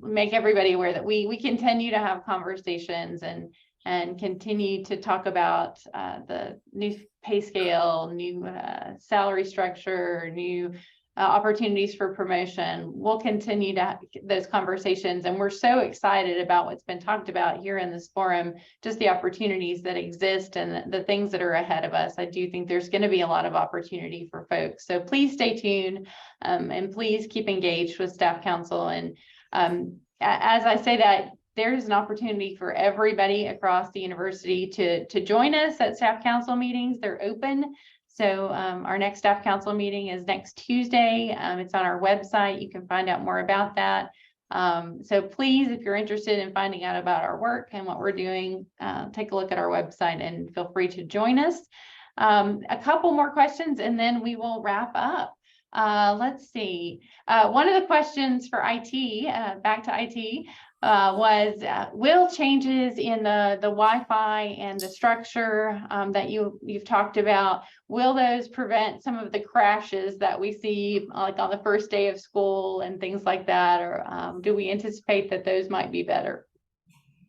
make everybody aware that we continue to have conversations and continue to talk about the new pay scale, new salary structure, new opportunities for promotion. We'll continue to have those conversations, and we're so excited about what's been talked about here in this forum, just the opportunities that exist and the things that are ahead of us. I do think there's going to be a lot of opportunity for folks. So please stay tuned and please keep engaged with Staff Council. And as I say that, there's an opportunity for everybody across the university to join us at Staff Council meetings. They're open. So our next Staff Council meeting is next Tuesday. It's on our website. You can find out more about that. So please, if you're interested in finding out about our work and what we're doing, take a look at our website and feel free to join us. A couple more questions and then we will wrap up. Let's see. One of the questions for IT, back to IT, was will changes in the Wi-Fi and the structure that you've talked about, will those prevent some of the crashes that we see like on the first day of school and things like that, or do we anticipate that those might be better?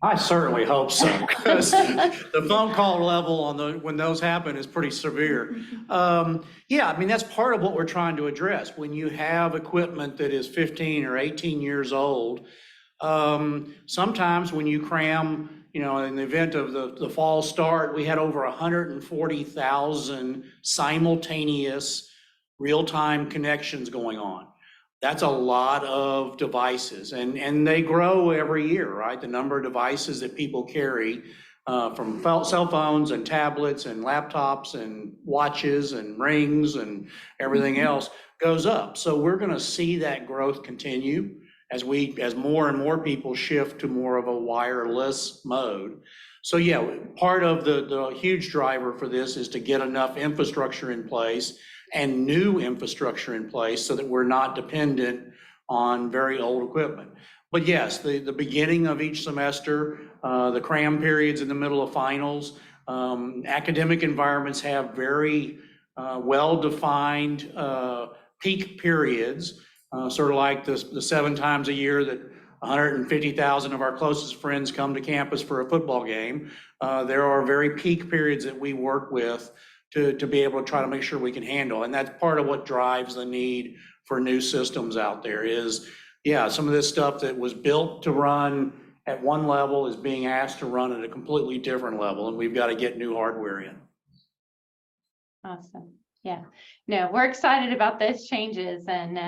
I certainly hope so, because the phone call level on when those happen is pretty severe. Yeah, I mean, that's part of what we're trying to address. When you have equipment that is 15 or 18 years old, sometimes when you cram, in the event of the fall start, we had over 140,000 simultaneous real-time connections going on. That's a lot of devices, and they grow every year, right? The number of devices that people carry from cell phones and tablets and laptops and watches and rings and everything else goes up. So we're going to see that growth continue as more and more people shift to more of a wireless mode. So yeah, part of the huge driver for this is to get enough infrastructure in place and new infrastructure in place so that we're not dependent on very old equipment. But yes, the beginning of each semester, the cram periods in the middle of finals, academic environments have very well-defined peak periods, sort of like the 7 times a year that 150,000 of our closest friends come to campus for a football game. There are very peak periods that we work with to be able to try to make sure we can handle. And that's part of what drives the need for new systems out there is, yeah, some of this stuff that was built to run at one level is being asked to run at a completely different level, and we've got to get new hardware in. Awesome. Yeah, no, we're excited about those changes and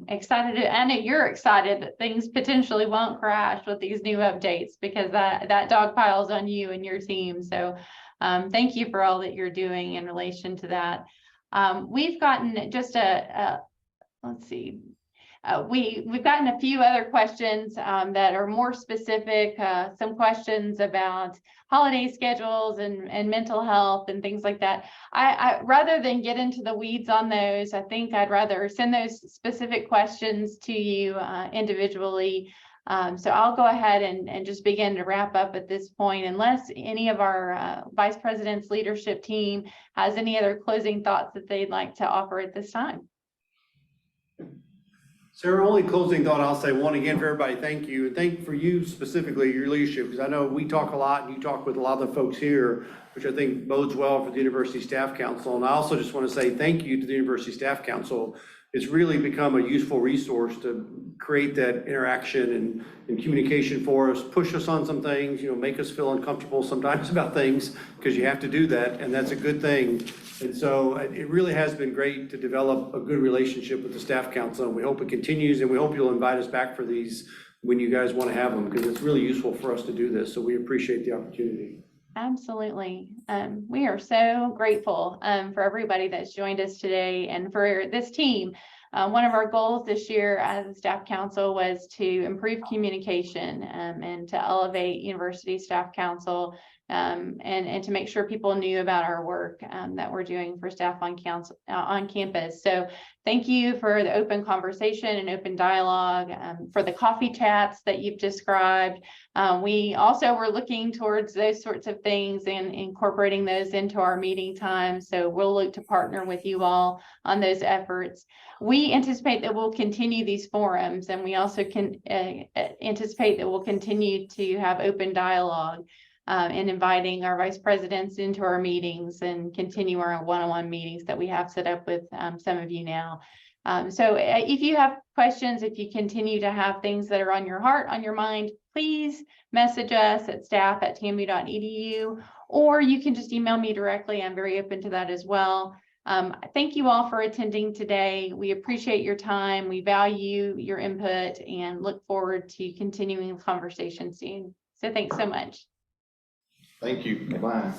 excited, and you're excited that things potentially won't crash with these new updates, because that dog piles on you and your team. So thank you for all that you're doing in relation to that. We've gotten just let's see. We've gotten a few other questions that are more specific, some questions about holiday schedules and mental health and things like that. I rather than get into the weeds on those, I think I'd rather send those specific questions to you individually. So I'll go ahead and just begin to wrap up at this point, unless any of our Vice President's leadership team has any other closing thoughts that they'd like to offer at this time. Sarah, only closing thought, I'll say one again for everybody, thank you. And thank for you specifically, your leadership, because I know we talk a lot and you talk with a lot of the folks here, which I think bodes well for the University Staff Council. And I also just want to say thank you to the University Staff Council. It's really become a useful resource to create that interaction and communication for us, push us on some things, make us feel uncomfortable sometimes about things, because you have to do that, and that's a good thing. And so it really has been great to develop a good relationship with the Staff Council, and we hope it continues, and we hope you'll invite us back for these when you guys want to have them, because it's really useful for us to do this, so we appreciate the opportunity. Absolutely. We are so grateful for everybody that's joined us today and for this team. One of our goals this year as a staff council was to improve communication and to elevate University Staff Council and to make sure people knew about our work that we're doing for staff on campus. So thank you for the open conversation and open dialogue, for the coffee chats that you've described. We also were looking towards those sorts of things and incorporating those into our meeting time. So we'll look to partner with you all on those efforts. We anticipate that we'll continue these forums, and we also can anticipate that we'll continue to have open dialogue and inviting our vice presidents into our meetings and continue our one-on-one meetings that we have set up with some of you now. So if you have questions, if you continue to have things that are on your heart, on your mind, please message us at staff@tamu.edu, or you can just email me directly. I'm very open to that as well. Thank you all for attending today. We appreciate your time. We value your input and look forward to continuing the conversation soon. So thanks so much. Thank you. Bye.